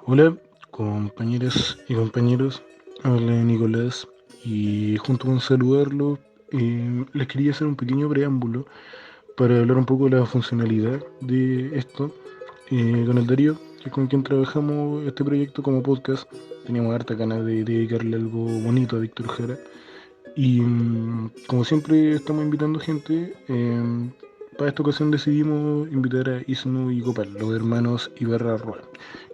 Hola, compañeras y compañeros. Habla Nicolás y junto con saludarlo, les quería hacer un pequeño preámbulo para hablar un poco de la funcionalidad de esto. Con el Darío, que es con quien trabajamos este proyecto como podcast, teníamos harta ganas de dedicarle algo bonito a Víctor Jara. Y como siempre estamos invitando gente, para esta ocasión decidimos invitar a Isnu y Gopal, los hermanos Ibarra Roa,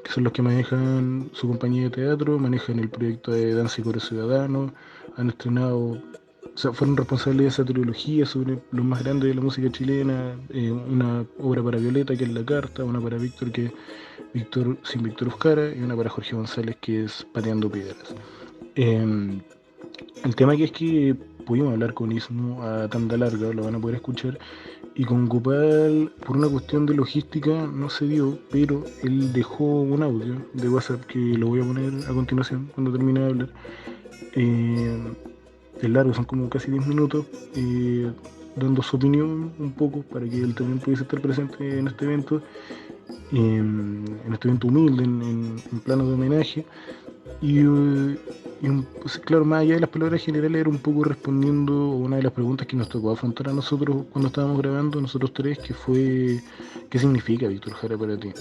que son los que manejan su compañía de teatro, manejan el proyecto de Danza y Coro Ciudadano, han estrenado, o sea, fueron responsables de esa trilogía sobre los más grandes de la música chilena, una obra para Violeta, que es La Carta, una para Víctor, que es Víctor sin Víctor Oscara, y una para Jorge González, que es Pateando Piedras. Em, el tema aquí es que pudimos hablar con Ismo a tanda larga, lo van a poder escuchar, y con Gopal, por una cuestión de logística, no se dio, pero él dejó un audio de WhatsApp que lo voy a poner a continuación cuando termine de hablar. Eh, es largo, son como casi 10 minutos, dando su opinión un poco para que él también pudiese estar presente en este evento humilde, en plano de homenaje. Pues, claro, más allá de las palabras generales, era un poco respondiendo a una de las preguntas que nos tocó afrontar a nosotros cuando estábamos grabando, nosotros tres, que fue, ¿qué significa Víctor Jara para ti?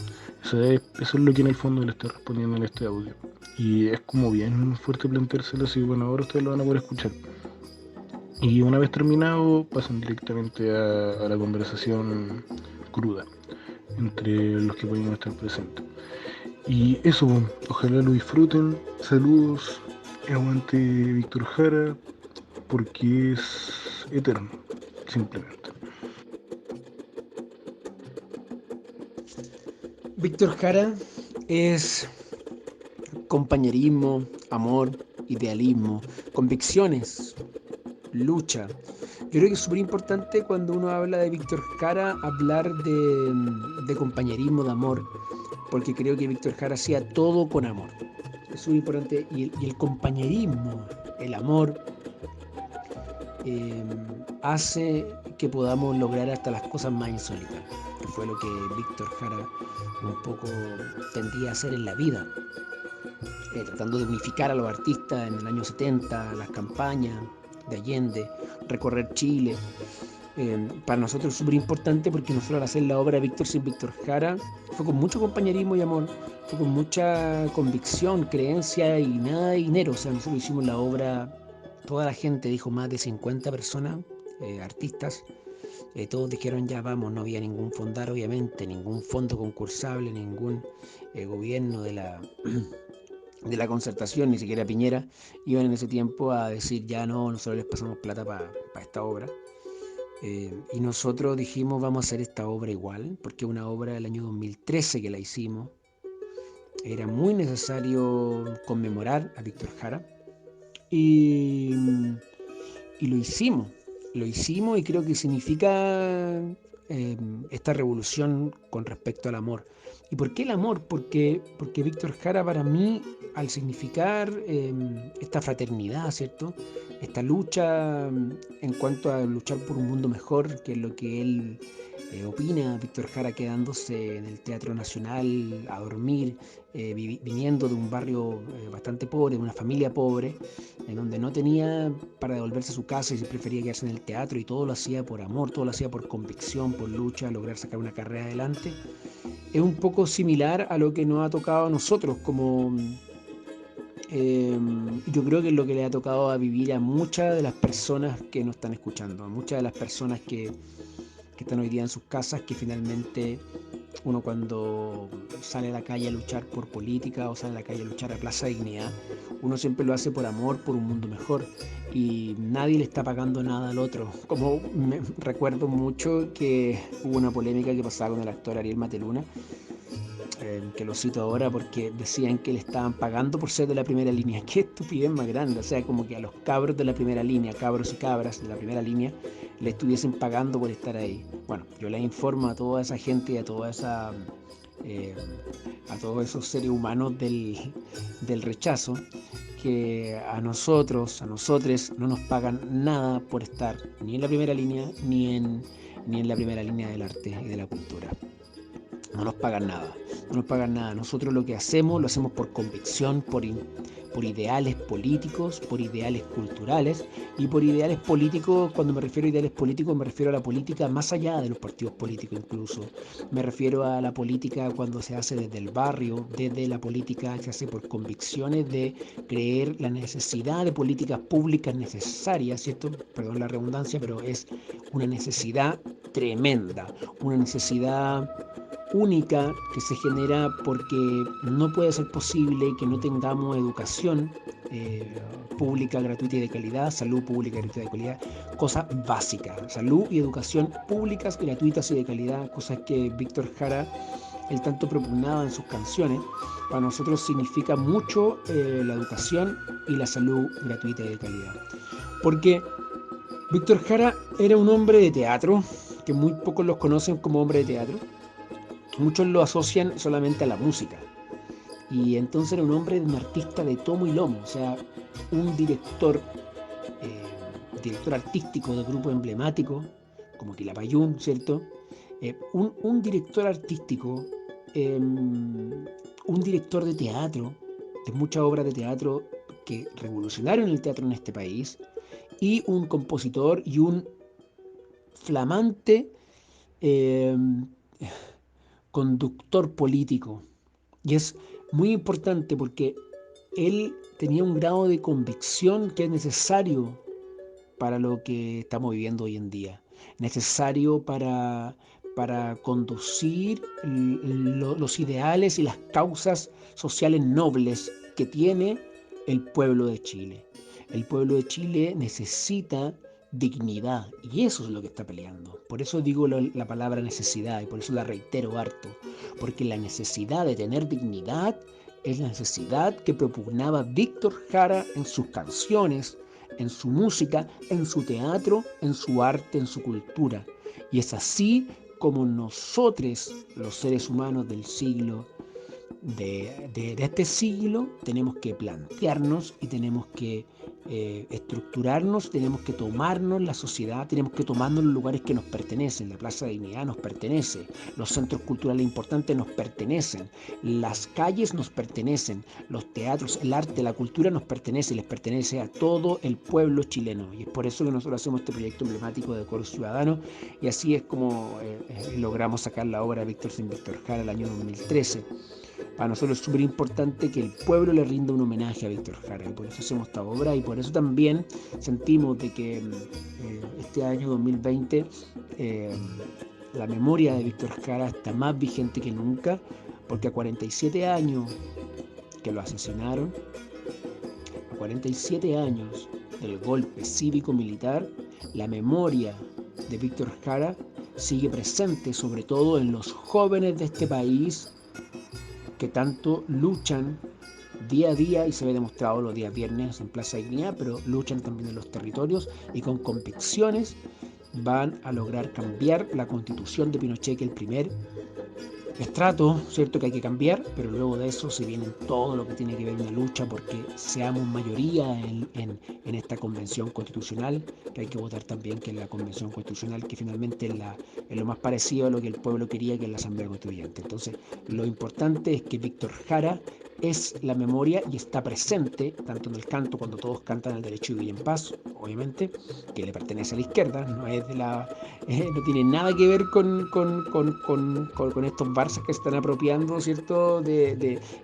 Eso es lo que en el fondo le está respondiendo en este audio. Y es como bien fuerte planteárselo así, bueno, ahora ustedes lo van a poder escuchar. Y una vez terminado, pasan directamente a la conversación cruda entre los que podían estar presentes. Y eso, ojalá lo disfruten. Saludos, aguante Víctor Jara, porque es eterno, simplemente. Víctor Jara es compañerismo, amor, idealismo, convicciones, lucha. Yo creo que es súper importante cuando uno habla de Víctor Jara hablar de compañerismo, de amor, porque creo que Víctor Jara hacía todo con amor. Es súper importante. Y el compañerismo, el amor, eh, hace que podamos lograr hasta las cosas más insólitas, que fue lo que Víctor Jara un poco tendía a hacer en la vida, tratando de unificar a los artistas en el año 70, las campañas de Allende, recorrer Chile. Para nosotros es súper importante porque nosotros al hacer la obra de Víctor sin Víctor Jara fue con mucho compañerismo y amor, fue con mucha convicción, creencia y nada de dinero. O sea, nosotros hicimos la obra, toda la gente dijo, más de 50 personas, artistas, todos dijeron ya vamos, no había ningún fondar obviamente, ningún fondo concursable, ningún gobierno de la concertación, ni siquiera Piñera, iban en ese tiempo a decir ya no, nosotros les pasamos plata para esta obra. Y nosotros dijimos vamos a hacer esta obra igual, porque es una obra del año 2013 que la hicimos. Era muy necesario conmemorar a Víctor Jara. Y, y lo hicimos y creo que significa esta revolución con respecto al amor. ¿Y por qué el amor? Porque Víctor Jara para mí, al significar esta fraternidad, ¿cierto? Esta lucha en cuanto a luchar por un mundo mejor, que es lo que él opina, Víctor Jara quedándose en el Teatro Nacional a dormir, viniendo de un barrio bastante pobre, de una familia pobre, en donde no tenía para devolverse a su casa y se prefería quedarse en el teatro y todo lo hacía por amor, todo lo hacía por convicción, por lucha, lograr sacar una carrera adelante. Es un poco similar a lo que nos ha tocado a nosotros como yo creo que es lo que le ha tocado a vivir a muchas de las personas que nos están escuchando, a muchas de las personas que están hoy día en sus casas, que finalmente uno cuando sale a la calle a luchar por política o sale a la calle a luchar a Plaza Dignidad, uno siempre lo hace por amor, por un mundo mejor y nadie le está pagando nada al otro. Como me recuerdo mucho que hubo una polémica que pasaba con el actor Ariel Mateluna, que lo cito ahora porque decían que le estaban pagando por ser de la primera línea. Qué estupidez más grande, o sea, como que a los cabros de la primera línea, cabros y cabras de la primera línea, le estuviesen pagando por estar ahí. Bueno, yo le informo a toda esa gente y a toda esa eh, a todos esos seres humanos del rechazo, que a nosotros no nos pagan nada por estar ni en la primera línea ni en la primera línea del arte y de la cultura. No nos pagan nada, no nos pagan nada. Nosotros lo que hacemos, lo hacemos por convicción, por ideales políticos, por ideales culturales y por ideales políticos. Cuando me refiero a ideales políticos, me refiero a la política más allá de los partidos políticos incluso. Me refiero a la política cuando se hace desde el barrio, desde la política que se hace por convicciones de creer la necesidad de políticas públicas necesarias, ¿cierto? Perdón la redundancia, pero es una necesidad tremenda, una necesidad única que se genera porque no puede ser posible que no tengamos educación pública, gratuita y de calidad, salud pública, gratuita y de calidad, cosas básicas, salud y educación públicas, gratuitas y de calidad, cosas que Víctor Jara él tanto propugnaba en sus canciones. Para nosotros significa mucho la educación y la salud gratuita y de calidad. Porque Víctor Jara era un hombre de teatro, que muy pocos los conocen como hombre de teatro. Muchos lo asocian solamente a la música. Y entonces era un hombre, un artista de tomo y lomo, o sea, un eh, director artístico de grupos emblemáticos, como Quilapayún, ¿cierto? Un director artístico, un director de teatro, de muchas obras de teatro que revolucionaron el teatro en este país, y un compositor y un flamante eh, conductor político. Y es muy importante porque él tenía un grado de convicción que es necesario para lo que estamos viviendo hoy en día. Necesario para conducir los ideales y las causas sociales nobles que tiene el pueblo de Chile. El pueblo de Chile necesita dignidad y eso es lo que está peleando. Por eso digo la palabra necesidad y por eso la reitero harto. Porque la necesidad de tener dignidad es la necesidad que propugnaba Víctor Jara en sus canciones, en su música, en su teatro, en su arte, en su cultura. Y es así como nosotros, los seres humanos del siglo, de este siglo, tenemos que plantearnos y tenemos que estructurarnos, tenemos que tomarnos la sociedad, tenemos que tomarnos los lugares que nos pertenecen. La Plaza de Dignidad nos pertenece, los centros culturales importantes nos pertenecen, las calles nos pertenecen, los teatros, el arte, la cultura nos pertenece, les pertenece a todo el pueblo chileno. Y es por eso que nosotros hacemos este proyecto emblemático de Coro Ciudadano y así es como logramos sacar la obra de Víctor Sin Víctor Jara el año 2013. Para nosotros es súper importante que el pueblo le rinda un homenaje a Víctor Jara y por eso hacemos esta obra y por eso también sentimos de que este año 2020 eh, la memoria de Víctor Jara está más vigente que nunca porque a 47 años que lo asesinaron, a 47 años del golpe cívico-militar, la memoria de Víctor Jara sigue presente sobre todo en los jóvenes de este país que tanto luchan día a día y se ve demostrado los días viernes en Plaza Dignidad, pero luchan también en los territorios y con convicciones van a lograr cambiar la constitución de Pinochet, que el primer estrato, cierto que hay que cambiar, pero luego de eso se viene todo lo que tiene que ver una lucha porque seamos mayoría en esta convención constitucional, que hay que votar también que es la convención constitucional, que finalmente es lo más parecido a lo que el pueblo quería, que es la asamblea constituyente. Entonces, lo importante es que Víctor Jara es la memoria y está presente, tanto en el canto, cuando todos cantan el derecho de vivir en paz, obviamente, que le pertenece a la izquierda, no es de la no tiene nada que ver con estos Barzas que se están apropiando, ¿cierto?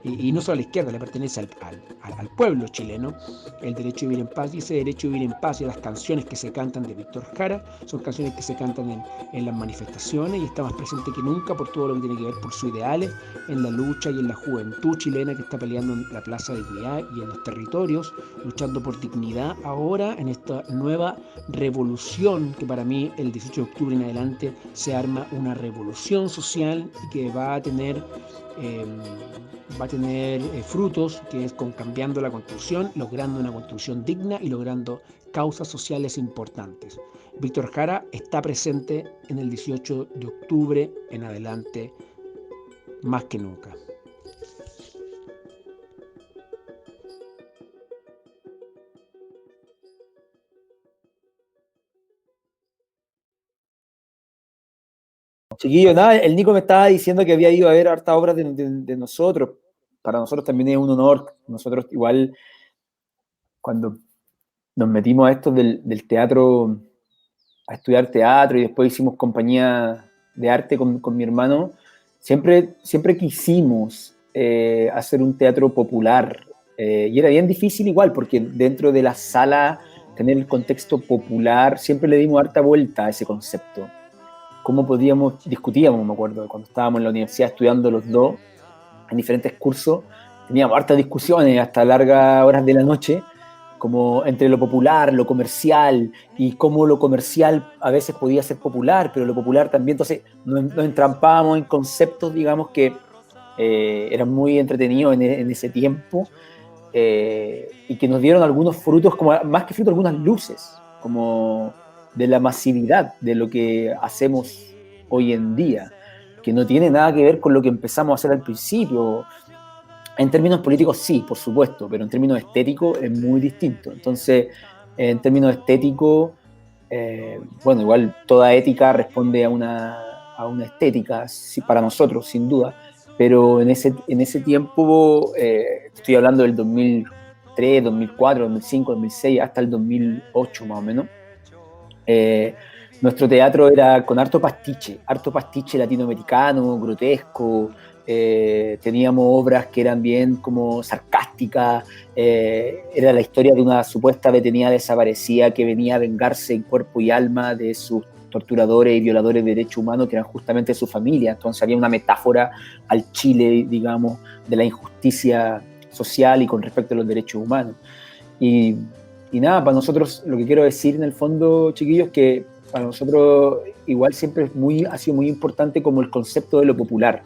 Y no solo a la izquierda, le pertenece al pueblo chileno, el derecho a vivir en paz. Y ese derecho a vivir en paz y las canciones que se cantan de Víctor Jara son canciones que se cantan en las manifestaciones y está más presente que nunca por todo lo que tiene que ver por sus ideales, en la lucha y en la juventud chilena que está peleando en la Plaza de Dignidad y en los territorios, luchando por dignidad ahora en esta nueva revolución que para mí el 18 de octubre en adelante se arma una revolución social y que eh, va a tener frutos, que es con cambiando la constitución, logrando una constitución digna y logrando causas sociales importantes. Víctor Jara está presente en el 18 de octubre en adelante más que nunca. chiquillo, nada, el Nico me estaba diciendo que había ido a ver hartas obras de nosotros. Para nosotros también es un honor. Nosotros igual, cuando nos metimos a esto del teatro, a estudiar teatro y después hicimos compañía de arte con mi hermano, siempre quisimos hacer un teatro popular. Y era bien difícil igual, porque dentro de la sala, tener el contexto popular, siempre le dimos harta vuelta a ese concepto. Cómo discutíamos, me acuerdo, cuando estábamos en la universidad estudiando los dos, en diferentes cursos, teníamos hartas discusiones hasta largas horas de la noche, como entre lo popular, lo comercial, y cómo lo comercial a veces podía ser popular, pero lo popular también. Entonces nos entrampábamos en conceptos, digamos, que eran muy entretenidos en ese tiempo, y que nos dieron algunos frutos, como más que frutos, algunas luces, como de la masividad de lo que hacemos hoy en día, que no tiene nada que ver con lo que empezamos a hacer al principio. En términos políticos sí, por supuesto, pero en términos estéticos es muy distinto. Entonces, en términos estéticos, bueno, igual toda ética responde a una estética, sí, para nosotros, sin duda, pero en ese tiempo, estoy hablando del 2003, 2004, 2005, 2006, hasta el 2008 más o menos, nuestro teatro era con harto pastiche latinoamericano, grotesco. Teníamos obras que eran bien como sarcásticas. Era la historia de una supuesta detenida desaparecida que venía a vengarse en cuerpo y alma de sus torturadores y violadores de derechos humanos, que eran justamente su familia. Entonces había una metáfora al Chile, digamos, de la injusticia social y con respecto a los derechos humanos. Y nada, para nosotros lo que quiero decir en el fondo, chiquillos, es que para nosotros igual siempre ha sido muy importante como el concepto de lo popular.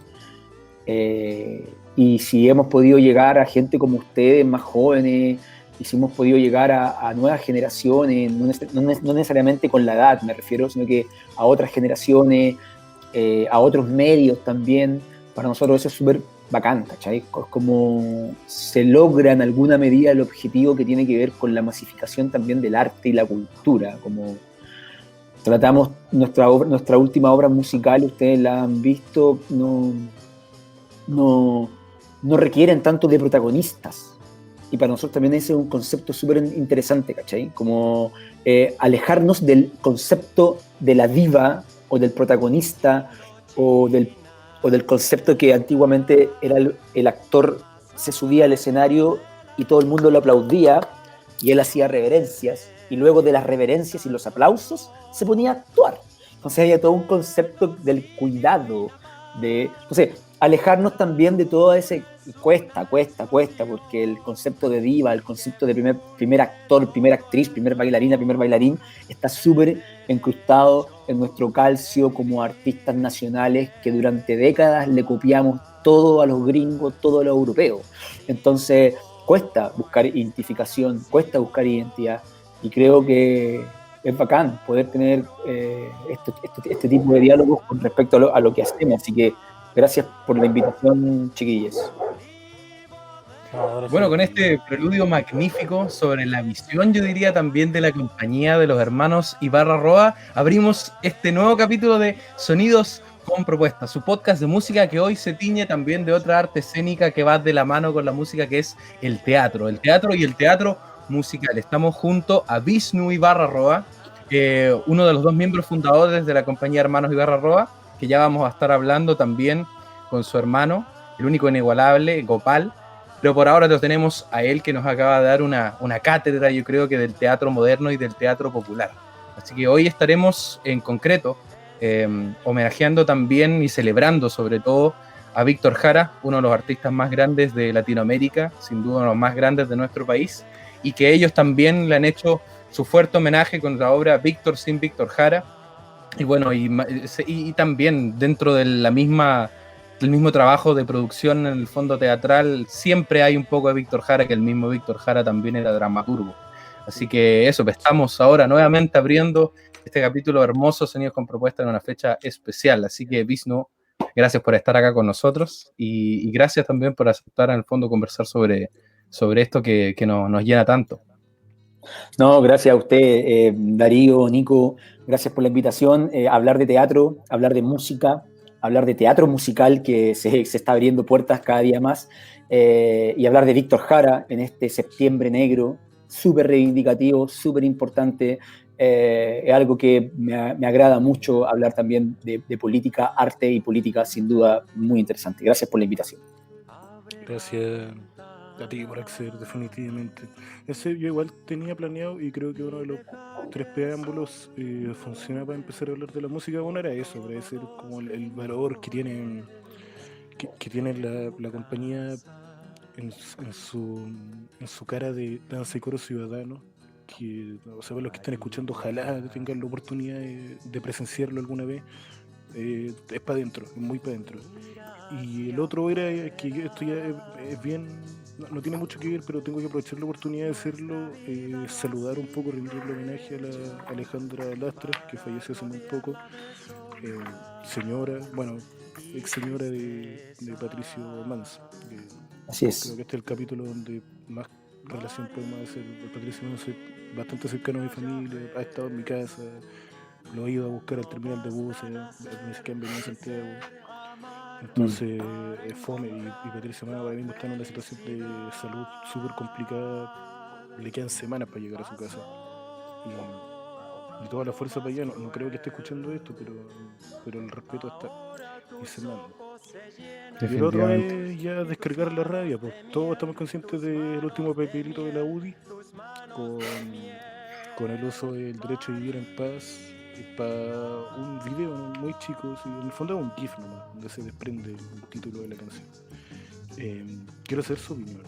Y si hemos podido llegar a gente como ustedes, más jóvenes, y si hemos podido llegar a nuevas generaciones, no necesariamente con la edad me refiero, sino que a otras generaciones, a otros medios también, para nosotros eso es súper bacán, ¿cachai? Es como se logra en alguna medida el objetivo que tiene que ver con la masificación también del arte y la cultura, como tratamos nuestra última obra musical, ustedes la han visto, no requieren tanto de protagonistas. Y para nosotros también ese es un concepto súper interesante, ¿cachai? Como alejarnos del concepto de la diva o del protagonista o del concepto que antiguamente era el actor se subía al escenario y todo el mundo lo aplaudía y él hacía reverencias y luego de las reverencias y los aplausos se ponía a actuar. Entonces había todo un concepto del cuidado, entonces alejarnos también de todo ese, cuesta, porque el concepto de diva, el concepto de primer actor, primera actriz, primer bailarín, está súper incrustado en nuestro calcio como artistas nacionales que durante décadas le copiamos todo a los gringos, todo a los europeos. Entonces, cuesta buscar identificación, cuesta buscar identidad, y creo que es bacán poder tener este tipo de diálogos con respecto a lo que hacemos, así que gracias por la invitación, chiquillos. Bueno, con este preludio magnífico sobre la visión, yo diría también de la compañía de los hermanos Ibarra Roa, abrimos este nuevo capítulo de Sonidos con Propuestas, su podcast de música que hoy se tiñe también de otra arte escénica que va de la mano con la música, que es el teatro y el teatro musical. Estamos junto a Vishnu Ibarra Roa, uno de los dos miembros fundadores de la compañía Hermanos Ibarra Roa, que ya vamos a estar hablando también con su hermano, el único inigualable, Gopal. Pero por ahora lo tenemos a él, que nos acaba de dar una cátedra, yo creo que del teatro moderno y del teatro popular. Así que hoy estaremos en concreto homenajeando también y celebrando sobre todo a Víctor Jara, uno de los artistas más grandes de Latinoamérica, sin duda uno de los más grandes de nuestro país, y que ellos también le han hecho su fuerte homenaje con la obra Víctor sin Víctor Jara. Y bueno, y también dentro de el mismo trabajo de producción en el fondo teatral, siempre hay un poco de Víctor Jara, que el mismo Víctor Jara también era dramaturgo. Así que eso, pues estamos ahora nuevamente abriendo este capítulo hermoso, Sonidos con Propuesta, en una fecha especial. Así que, Vishnu, gracias por estar acá con nosotros y gracias también por aceptar en el fondo conversar sobre esto que nos llena tanto. No, gracias a usted, Darío, Nico, gracias por la invitación. Hablar de teatro, hablar de música, hablar de teatro musical que se está abriendo puertas cada día más, y hablar de Víctor Jara en este septiembre negro, súper reivindicativo, súper importante. Es algo que me agrada mucho hablar también de política, arte y política, sin duda muy interesante. Gracias por la invitación. Gracias a ti por acceder, definitivamente. Ese yo igual tenía planeado y creo que uno de los tres preámbulos funciona para empezar a hablar de la música. Uno era eso, para decir como el valor que tiene la compañía en su cara de danza y coro ciudadano. Que, o sea, los que están escuchando, ojalá tengan la oportunidad de presenciarlo alguna vez. Es para adentro, es muy para adentro. Y el otro era que esto ya es bien, no tiene mucho que ver, pero tengo que aprovechar la oportunidad de hacerlo, saludar un poco, rendirle homenaje a la Alejandra Lastra, que falleció hace muy poco, señora, bueno, ex señora de Patricio Mans. Así es. Creo que este es el capítulo donde más relación podemos hacer. El Patricio Mans es bastante cercano a mi familia, ha estado en mi casa, lo he ido a buscar al terminal de buses, me dice que han venido a Santiago. Entonces es fome y Patricio Mans ahora mismo está en una situación de salud súper complicada, le quedan semanas para llegar a su casa y toda la fuerza para allá. No creo que esté escuchando esto, pero el respeto está y se manda. Y el otro es ya descargar la rabia, pues todos estamos conscientes del último papelito de la UDI con el uso del derecho a vivir en paz para un video, ¿no?, muy chico, sí, en el fondo es un GIF nomás, donde se desprende el título de la canción. Quiero saber su opinión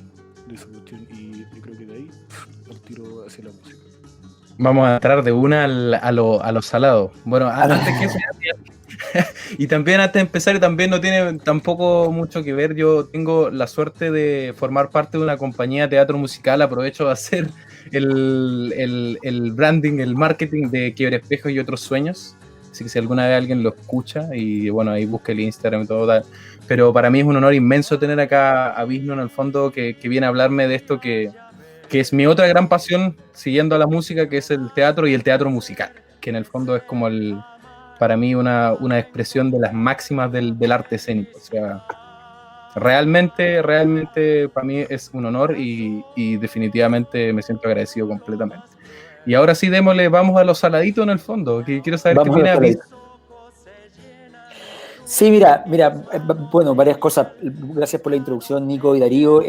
de esa cuestión y yo creo que de ahí el tiro hacia la música. Vamos a entrar de una a lo salado. Bueno, antes que eso, y también antes de empezar, y también no tiene tampoco mucho que ver, yo tengo la suerte de formar parte de una compañía de teatro musical, aprovecho de hacer el branding, el marketing de Quiebre Espejos y Otros Sueños, así que si alguna vez alguien lo escucha, y bueno, ahí busca el Instagram y todo, pero para mí es un honor inmenso tener acá a Visno en el fondo, que viene a hablarme de esto que es mi otra gran pasión, siguiendo a la música, que es el teatro y el teatro musical, que en el fondo es como para mí una expresión de las máximas del arte escénico. O sea, realmente para mí es un honor y definitivamente me siento agradecido completamente. Y ahora sí, démosle, vamos a los saladitos en el fondo, que quiero saber qué viene a Visno. Sí, mira, bueno, varias cosas. Gracias por la introducción, Nico y Darío.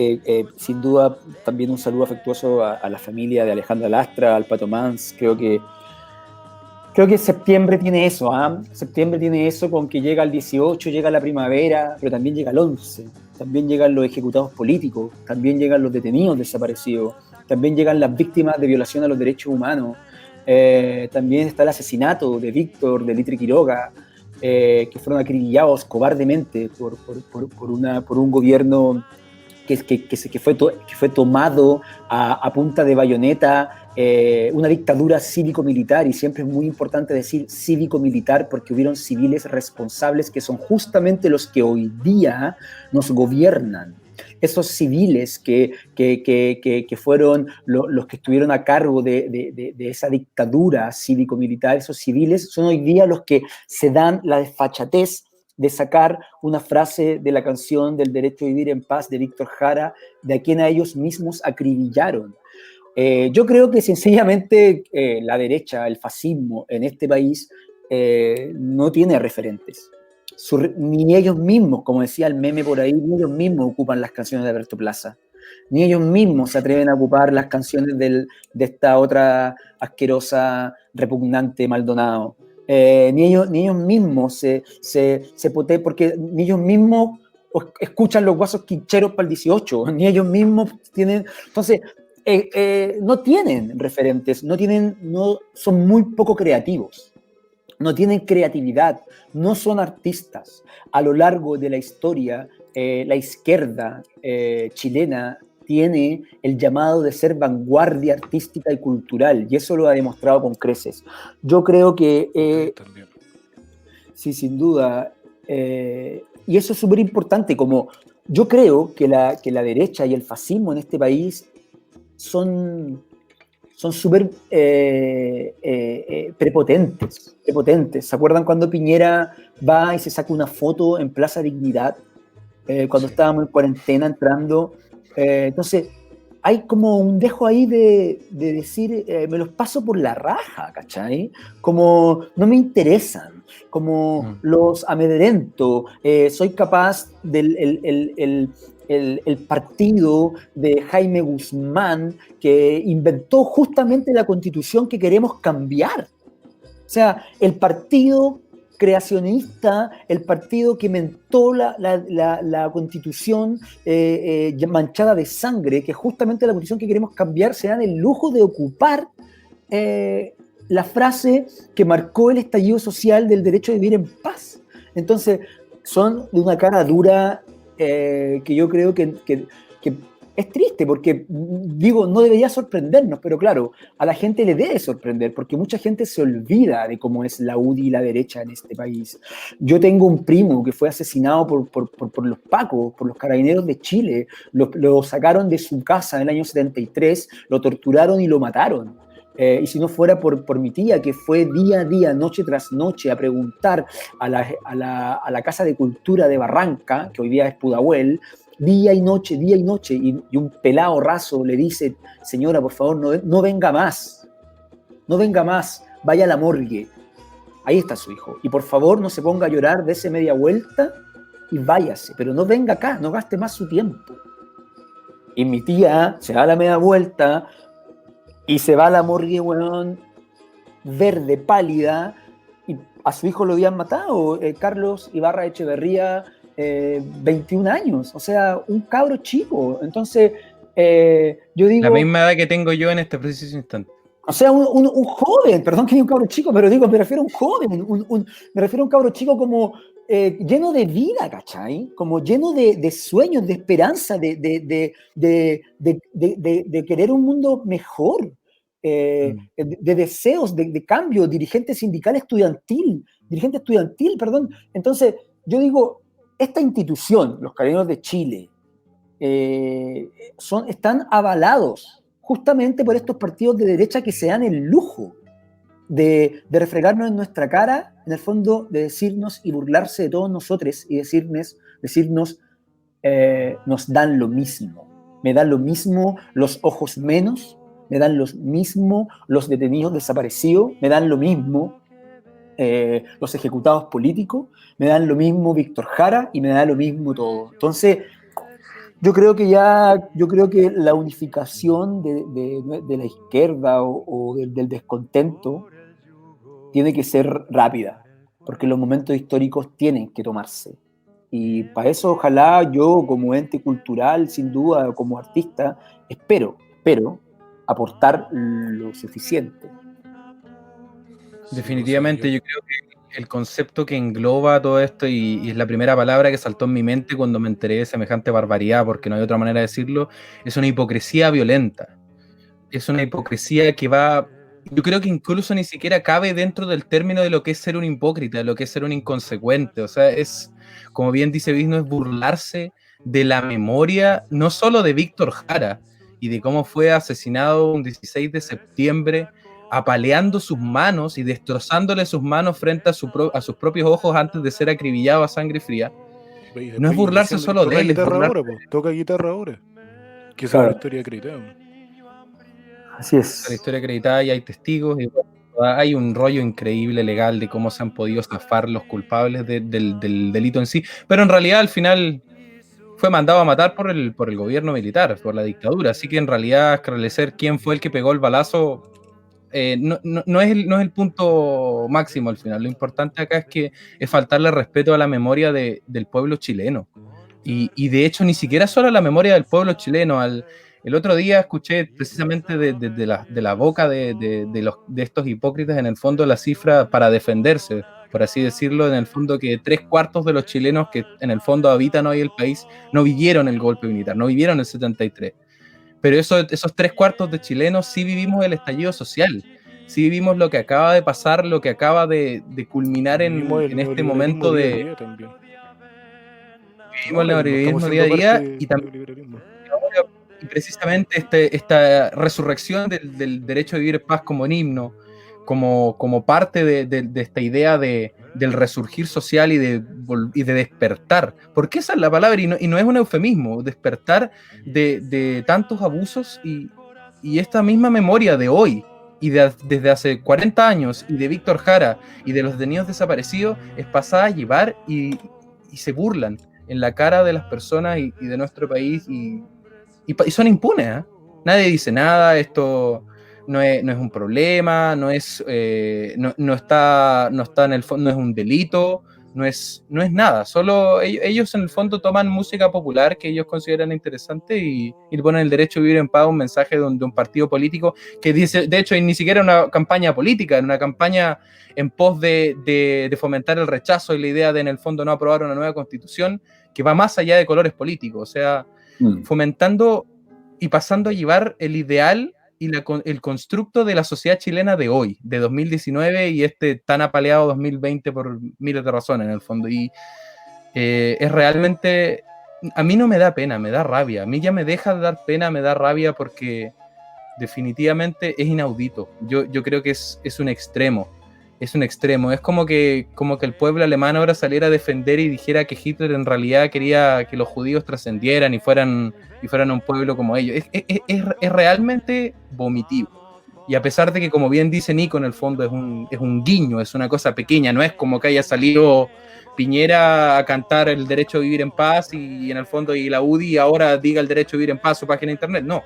Sin duda, también un saludo afectuoso a la familia de Alejandra Lastra, al Pato Mans. Creo que septiembre tiene eso, ¿ah? Septiembre tiene eso con que llega el 18, llega la primavera, pero también llega el 11. También llegan los ejecutados políticos, también llegan los detenidos desaparecidos, también llegan las víctimas de violación a los derechos humanos. También está el asesinato de Víctor, de Litre Quiroga, que fueron acribillados cobardemente por un gobierno que fue tomado a punta de bayoneta, una dictadura cívico-militar, y siempre es muy importante decir cívico-militar porque hubieron civiles responsables que son justamente los que hoy día nos gobiernan. Esos civiles que fueron los que estuvieron a cargo de esa dictadura cívico-militar, esos civiles son hoy día los que se dan la desfachatez de sacar una frase de la canción del derecho a vivir en paz de Víctor Jara, de quien a ellos mismos acribillaron. Yo creo que sencillamente la derecha, el fascismo en este país no tiene referentes. Ni ellos mismos, como decía el meme por ahí, ni ellos mismos ocupan las canciones de Alberto Plaza. Ni ellos mismos se atreven a ocupar las canciones de esta otra asquerosa, repugnante Maldonado. Ni ellos mismos porque ni ellos mismos escuchan los guasos quincheros para el 18, ni ellos mismos tienen. Entonces, no tienen referentes, son muy poco creativos. No tienen creatividad, no son artistas. A lo largo de la historia, la izquierda chilena tiene el llamado de ser vanguardia artística y cultural, y eso lo ha demostrado con creces. Yo creo que, sí, sin duda, y eso es súper importante, como yo creo que la derecha y el fascismo en este país son son súper prepotentes. ¿Se acuerdan cuando Piñera va y se saca una foto en Plaza Dignidad? Cuando estábamos en cuarentena entrando. Entonces, hay como un dejo ahí de decir, me los paso por la raja, ¿cachai? Como no me interesan, como los amedrento, soy capaz del el partido de Jaime Guzmán que inventó justamente la constitución que queremos cambiar. O sea, el partido creacionista, el partido que inventó la constitución manchada de sangre, que justamente la constitución que queremos cambiar, se dan el lujo de ocupar la frase que marcó el estallido social del derecho a vivir en paz. Entonces, son de una cara dura que yo creo que es triste, porque digo, no debería sorprendernos, pero claro, a la gente le debe sorprender, porque mucha gente se olvida de cómo es la UDI y la derecha en este país. Yo tengo un primo que fue asesinado por los pacos, por los carabineros de Chile, lo sacaron de su casa en el año 73, lo torturaron y lo mataron. Y si no fuera por mi tía, que fue día a día, noche tras noche, a preguntar a la Casa de Cultura de Barranca, que hoy día es Pudahuel, día y noche, y un pelado raso le dice, señora, por favor, no venga más, vaya a la morgue, ahí está su hijo, y por favor no se ponga a llorar, dése media vuelta y váyase, pero no venga acá, no gaste más su tiempo. Y mi tía se da la media vuelta y se va a la morgue, weón, verde, pálida, y a su hijo lo habían matado, Carlos Ibarra Echeverría, 21 años, o sea, un cabro chico. Entonces, yo digo... La misma edad que tengo yo en este preciso instante. O sea, un joven, perdón que diga un cabro chico, pero digo, me refiero a un joven, me refiero a un cabro chico como lleno de vida, ¿cachai? Como lleno de sueños, de esperanza, de querer un mundo mejor, de deseos, de cambio, dirigente estudiantil, perdón. Entonces, yo digo, esta institución, los Carabineros de Chile, están avalados justamente por estos partidos de derecha que se dan el lujo de refregarnos en nuestra cara, en el fondo de decirnos y burlarse de todos nosotros y decirnos nos dan lo mismo. Me dan lo mismo los ojos menos, me dan lo mismo los detenidos desaparecidos, me dan lo mismo los ejecutados políticos, me dan lo mismo Víctor Jara y me da lo mismo todo. Entonces, yo creo que la unificación de la izquierda o del descontento tiene que ser rápida, porque los momentos históricos tienen que tomarse. Y para eso, ojalá yo, como ente cultural, sin duda, como artista, espero aportar lo suficiente. Definitivamente, yo creo que el concepto que engloba todo esto, y es la primera palabra que saltó en mi mente cuando me enteré de semejante barbaridad, porque no hay otra manera de decirlo, es una hipocresía violenta. Es una hipocresía que va... Yo creo que incluso ni siquiera cabe dentro del término de lo que es ser un hipócrita, de lo que es ser un inconsecuente. O sea, es, como bien dice Vigno, es burlarse de la memoria, no solo de Víctor Jara, y de cómo fue asesinado un 16 de septiembre, apaleando sus manos y destrozándole sus manos frente a sus propios ojos antes de ser acribillado a sangre fría. No es burlarse solo de él, es burlarse... Toca guitarra ahora, que esa Claro. es la historia acreditada. Así es. La historia acreditada y hay testigos, y hay un rollo increíble legal de cómo se han podido zafar los culpables del delito en sí, pero en realidad al final fue mandado a matar por el gobierno militar, por la dictadura, así que en realidad esclarecer quién fue el que pegó el balazo no es el punto máximo al final. Lo importante acá es que es faltarle respeto a la memoria del pueblo chileno, y de hecho ni siquiera solo a la memoria del pueblo chileno. El otro día escuché precisamente de la boca de estos hipócritas, en el fondo, la cifra para defenderse, por así decirlo, en el fondo, que 3/4 de los chilenos que en el fondo habitan hoy el país no vivieron el golpe militar, no vivieron el 73. Pero esos 3/4 de chilenos sí vivimos el estallido social, sí vivimos lo que acaba de pasar, lo que acaba de culminar en este momento de... Vivimos el neoliberalismo día a día, y también precisamente esta resurrección del derecho a vivir en paz como un himno, como parte de esta idea del resurgir social y de despertar, porque esa es la palabra y no es un eufemismo, despertar de tantos abusos y esta misma memoria de hoy y desde hace 40 años y de Víctor Jara y de los detenidos desaparecidos es pasada a llevar y se burlan en la cara de las personas y de nuestro país y son impunes, ¿eh? Nadie dice nada, esto no es un problema, no está en el fondo, no es un delito, no es nada, solo ellos en el fondo toman música popular que ellos consideran interesante y le ponen el derecho a vivir en paz, un mensaje de un partido político que dice, de hecho, ni siquiera una campaña política, una campaña en pos de fomentar el rechazo y la idea de en el fondo no aprobar una nueva constitución que va más allá de colores políticos, o sea, fomentando y pasando a llevar el ideal y el constructo de la sociedad chilena de hoy, de 2019 y tan apaleado 2020 por miles de razones en el fondo. Y es realmente, a mí no me da pena, me da rabia. A mí ya me deja de dar pena, me da rabia porque definitivamente es inaudito. Yo creo que es un extremo. Es un extremo. Es como que el pueblo alemán ahora saliera a defender y dijera que Hitler en realidad quería que los judíos trascendieran y fueran un pueblo como ellos. Es realmente vomitivo. Y a pesar de que, como bien dice Nico, en el fondo es un guiño, es una cosa pequeña, no es como que haya salido Piñera a cantar el derecho a vivir en paz y en el fondo y la UDI ahora diga el derecho a vivir en paz su página de internet, no.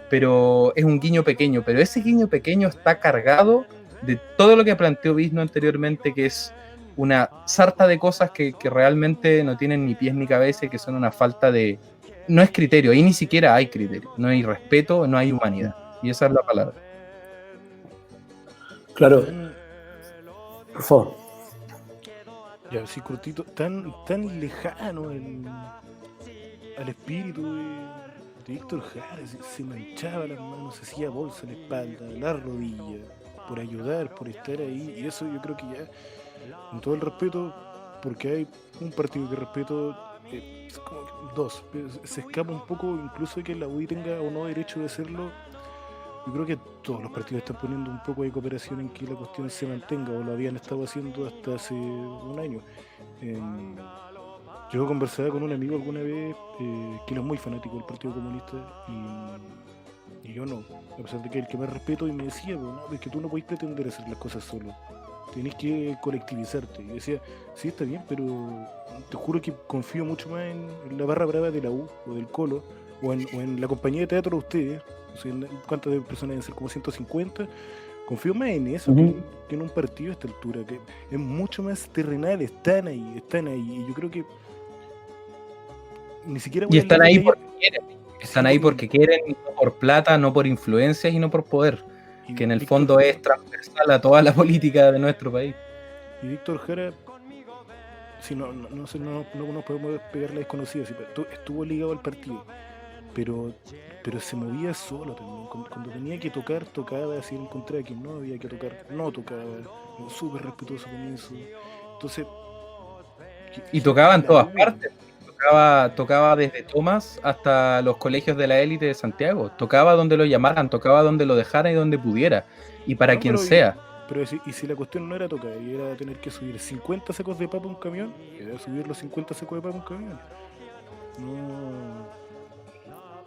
Pero es un guiño pequeño, pero ese guiño pequeño está cargado de todo lo que planteó Bisno anteriormente, que es una sarta de cosas que realmente no tienen ni pies ni cabeza y que son una falta de... No es criterio, ahí ni siquiera hay criterio, no hay respeto, no hay humanidad. Y esa es la palabra. Claro. Por favor. Ya, sí, cortito, tan lejano al espíritu de Víctor Jara, se manchaba las manos, se hacía bolsa en la espalda, la rodilla, por ayudar, por estar ahí, y eso yo creo que ya, con todo el respeto, porque hay un partido que respeto, como dos, se escapa un poco incluso de que la UDI tenga o no derecho de hacerlo. Yo creo que todos los partidos están poniendo un poco de cooperación en que la cuestión se mantenga, o lo habían estado haciendo hasta hace un año. Yo conversaba con un amigo alguna vez que él es muy fanático del Partido Comunista y yo no, a pesar de que es el que más respeto, y me decía, no, es que tú no podés pretender hacer las cosas solo, tenés que colectivizarte. Y decía, sí, está bien, pero te juro que confío mucho más en la barra brava de la U o del Colo o en la compañía de teatro de ustedes. O sea, ¿cuántas personas deben ser? Como 150. Confío más en eso que en un partido a esta altura, que es mucho más terrenal. Están ahí, y yo creo que ni siquiera... Y están ahí porque quieren. Están ahí porque quieren, no por plata, no por influencias y no por poder, que en el fondo es transversal a toda la política de nuestro país. Y Víctor Jara, si no podemos pegar la desconocida, estuvo ligado al partido, pero se movía solo también. Cuando tenía que tocar, tocaba, si encontraba que no había que tocar, no tocaba, súper respetuoso con eso. Entonces, y tocaba en todas partes. Tocaba desde Tomás hasta los colegios de la élite de Santiago. Tocaba donde lo llamaran, tocaba donde lo dejaran y donde pudiera. Y para quien sea. Pero si la cuestión no era tocar, y era tener que subir 50 sacos de papa a un camión, era subir los 50 sacos de papa a un camión. No...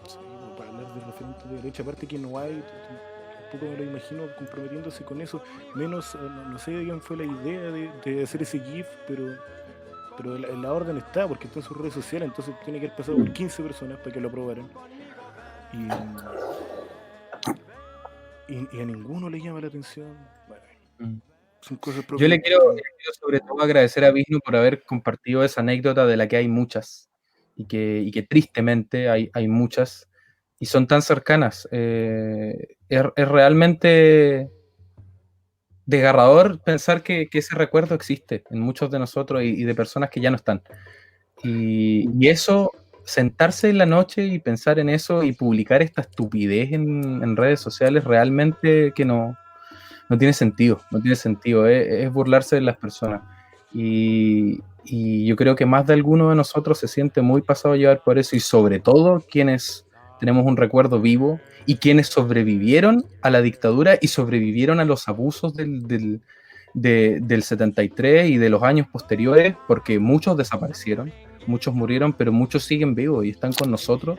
Sí, para hablar de referentes de derecha, aparte que no hay, tampoco me lo imagino comprometiéndose con eso. Menos, no sé quién fue la idea de hacer ese GIF, pero la orden está, porque está en sus redes sociales, entonces tiene que haber pasado por 15 personas para que lo aprobaran. Y a ninguno le llama la atención. Bueno, son cosas propias. Yo le quiero sobre todo agradecer a Bisno por haber compartido esa anécdota de la que hay muchas, y que tristemente hay muchas, y son tan cercanas. Es realmente desgarrador pensar que ese recuerdo existe en muchos de nosotros y de personas que ya no están. Y eso, sentarse en la noche y pensar en eso y publicar esta estupidez en redes sociales, realmente que no tiene sentido, es burlarse de las personas. Y yo creo que más de alguno de nosotros se siente muy pasado a llevar por eso, y sobre todo quienes tenemos un recuerdo vivo, y quienes sobrevivieron a la dictadura y sobrevivieron a los abusos del 73 y de los años posteriores, porque muchos desaparecieron, muchos murieron, pero muchos siguen vivos y están con nosotros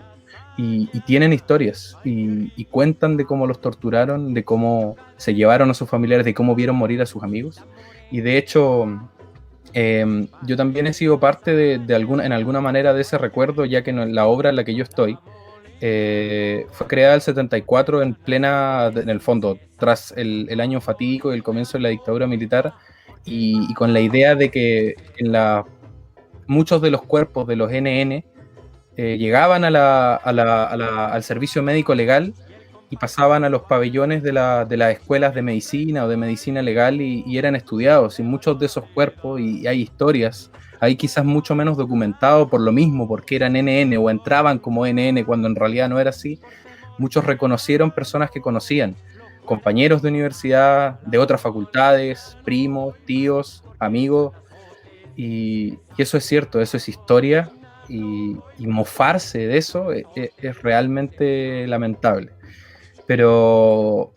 y tienen historias y cuentan de cómo los torturaron, de cómo se llevaron a sus familiares, de cómo vieron morir a sus amigos. Y de hecho, yo también he sido parte en alguna manera de ese recuerdo, ya que en la obra en la que yo estoy fue creada el 74 en el fondo, tras el año fatídico y el comienzo de la dictadura militar, y con la idea de que muchos de los cuerpos de los NN llegaban al servicio médico legal y pasaban a los pabellones de las escuelas de medicina o de medicina legal y eran estudiados. Y muchos de esos cuerpos, y hay historias, hay quizás mucho menos documentado por lo mismo, porque eran NN o entraban como NN cuando en realidad no era así. Muchos reconocieron personas que conocían, compañeros de universidad, de otras facultades, primos, tíos, amigos, y eso es cierto, eso es historia, y mofarse de eso es realmente lamentable. Pero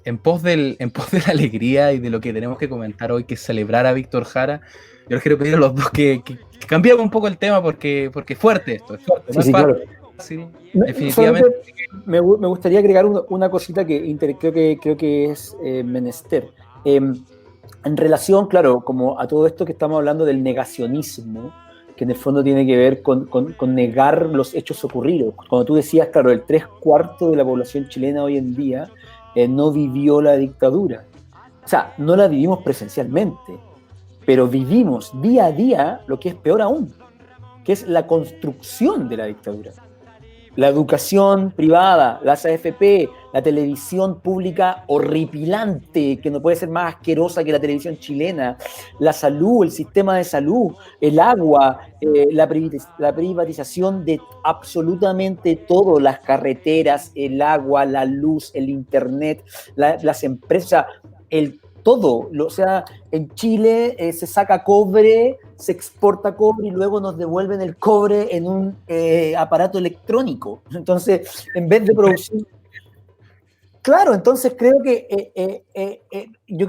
en pos de la alegría y de lo que tenemos que comentar hoy, que es celebrar a Víctor Jara, yo les quiero pedir a los dos que cambiemos un poco el tema, porque es fuerte esto, es fuerte, Sí, no sí, es claro. fácil, definitivamente. Me gustaría agregar una cosita que creo que es menester. En relación, claro, como a todo esto que estamos hablando del negacionismo, que en el fondo tiene que ver con negar los hechos ocurridos. Cuando tú decías, claro, el 3/4 de la población chilena hoy en día no vivió la dictadura. O sea, no la vivimos presencialmente, pero vivimos día a día lo que es peor aún, que es la construcción de la dictadura. La educación privada, las AFP, la televisión pública horripilante, que no puede ser más asquerosa que la televisión chilena, la salud, el sistema de salud, el agua, la privatización de absolutamente todo, las carreteras, el agua, la luz, el internet, las empresas, todo. O sea, en Chile se saca cobre, se exporta cobre y luego nos devuelven el cobre en un aparato electrónico. Entonces, en vez de producir... Claro, entonces creo que yo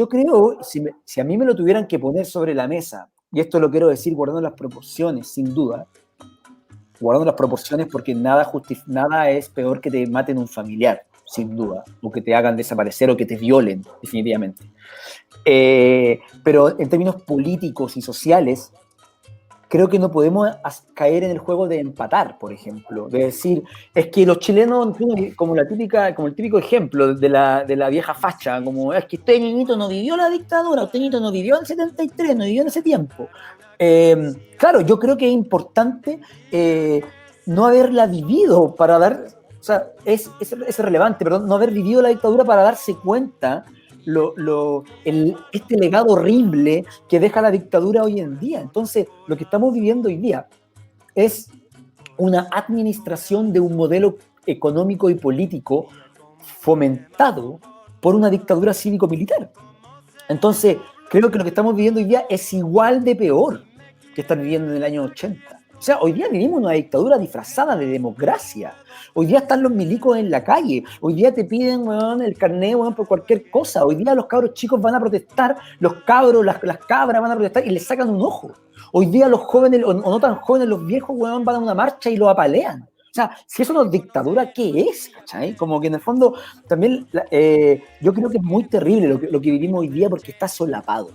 creo, si a mí me lo tuvieran que poner sobre la mesa, y esto lo quiero decir guardando las proporciones, sin duda, guardando las proporciones porque nada es peor que te maten un familiar, sin duda, o que te hagan desaparecer o que te violen, definitivamente. Pero en términos políticos y sociales, creo que no podemos caer en el juego de empatar, por ejemplo, de decir, es que los chilenos, como el típico ejemplo de la vieja facha, como es que usted, niñito, no vivió la dictadura, usted, niñito, no vivió en el 73, no vivió en ese tiempo. Claro, yo creo que es importante no haberla vivido para dar, o sea, es relevante, perdón, no haber vivido la dictadura para darse cuenta este legado horrible que deja la dictadura hoy en día. Entonces, lo que estamos viviendo hoy día es una administración de un modelo económico y político fomentado por una dictadura cívico-militar. Entonces, creo que lo que estamos viviendo hoy día es igual de peor que estar viviendo en el año 80. O sea, hoy día vivimos una dictadura disfrazada de democracia. Hoy día están los milicos en la calle. Hoy día te piden, weón, el carnet, weón, por cualquier cosa. Hoy día los cabros chicos van a protestar, los cabros, las cabras van a protestar y les sacan un ojo. Hoy día los jóvenes, o no tan jóvenes, los viejos, weón, van a una marcha y lo apalean. O sea, si eso no es dictadura, ¿qué es? ¿Cachai? Como que en el fondo también yo creo que es muy terrible lo que vivimos hoy día porque está solapado.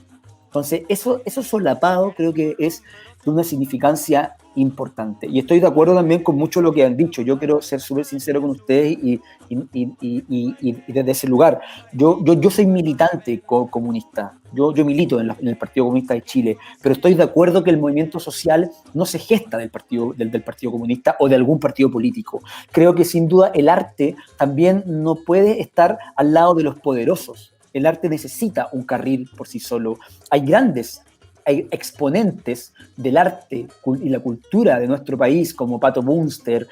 Entonces, eso solapado creo que es de una significancia importante. Y estoy de acuerdo también con mucho lo que han dicho. Yo quiero ser súper sincero con ustedes y desde ese lugar. Yo soy militante comunista. Yo milito en el Partido Comunista de Chile, pero estoy de acuerdo que el movimiento social no se gesta del Partido Comunista o de algún partido político. Creo que sin duda el arte también no puede estar al lado de los poderosos. El arte necesita un carril por sí solo. Hay exponentes del arte y la cultura de nuestro país, como Pato Bunster,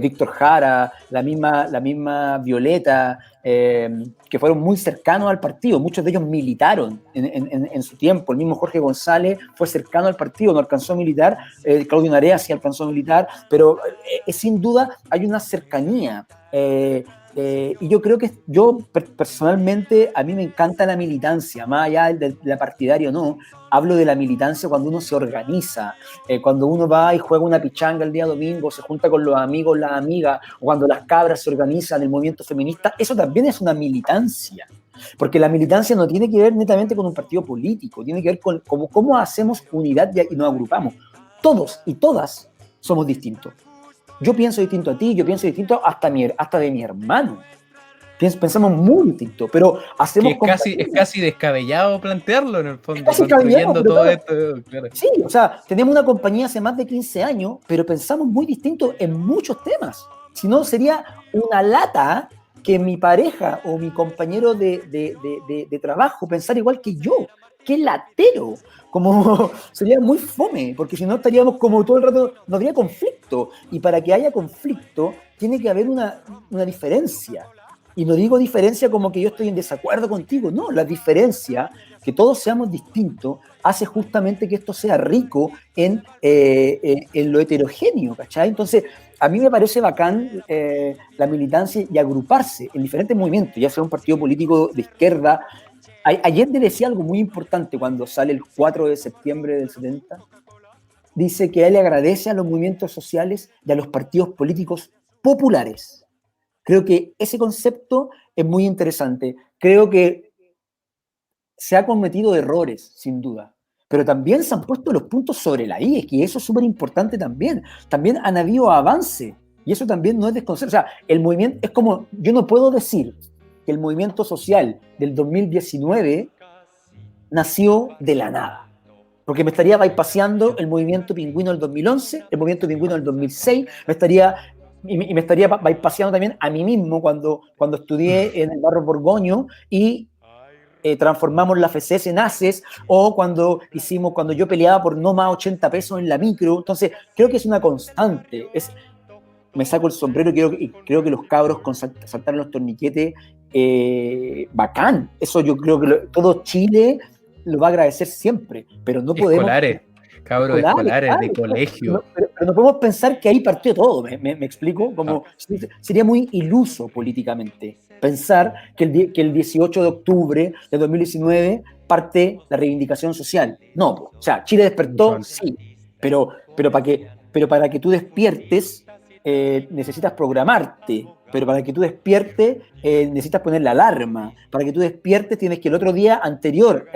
Víctor Jara, la misma Violeta, que fueron muy cercanos al partido. Muchos de ellos militaron en su tiempo. El mismo Jorge González fue cercano al partido, no alcanzó a militar. Claudio Narea sí alcanzó a militar, pero sin duda hay una cercanía. Y yo creo que personalmente, a mí me encanta la militancia, más allá de la partidaria o no. Hablo de la militancia cuando uno se organiza, cuando uno va y juega una pichanga el día domingo, se junta con los amigos, las amigas, o cuando las cabras se organizan en el movimiento feminista. Eso también es una militancia, porque la militancia no tiene que ver netamente con un partido político, tiene que ver con cómo hacemos unidad y nos agrupamos. Todos y todas somos distintos. Yo pienso distinto a ti, yo pienso distinto hasta de mi hermano. Pensamos muy distinto, pero hacemos... Es casi descabellado plantearlo en el fondo, es casi construyendo todo claro, esto. Claro. Sí, o sea, tenemos una compañía hace más de 15 años, pero pensamos muy distinto en muchos temas. Si no, sería una lata que mi pareja o mi compañero de trabajo pensara igual que yo. ¡Qué latero! Como sería muy fome, porque si no estaríamos como todo el rato, no habría conflicto. Y para que haya conflicto, tiene que haber una diferencia. Y no digo diferencia como que yo estoy en desacuerdo contigo, no, la diferencia, que todos seamos distintos, hace justamente que esto sea rico en lo heterogéneo, ¿cachai? Entonces, a mí me parece bacán la militancia y agruparse en diferentes movimientos, ya sea un partido político de izquierda. Allende decía algo muy importante cuando sale el 4 de septiembre del 70. Dice que él le agradece a los movimientos sociales y a los partidos políticos populares. Creo que ese concepto es muy interesante. Creo que se han cometido errores, sin duda, pero también se han puesto los puntos sobre la I, que eso es súper importante también. También han habido avance, y eso también no es desconcierto. O sea, el movimiento es como, yo no puedo decir que el movimiento social del 2019 nació de la nada, porque me estaría bypaseando el movimiento pingüino del 2011, el movimiento pingüino del 2006, me estaría bypaseando también a mí mismo cuando estudié en el barrio Borgoño y transformamos la FCS en ACES, o cuando yo peleaba por no más 80 pesos en la micro. Entonces, creo que es una constante. Me saco el sombrero y creo que los cabros con saltar los torniquetes, bacán. Eso yo creo que todo Chile lo va a agradecer siempre, pero no podemos... Cabros escolares, claro, de colegio. Pero no podemos pensar que ahí partió todo, ¿me explico? Como sería muy iluso políticamente pensar que el 18 de octubre de 2019 parte la reivindicación social. No, o sea, Chile despertó, sí, pero para que tú despiertes necesitas programarte. Pero para que tú despiertes necesitas poner la alarma. Para que tú despiertes tienes que el otro día anterior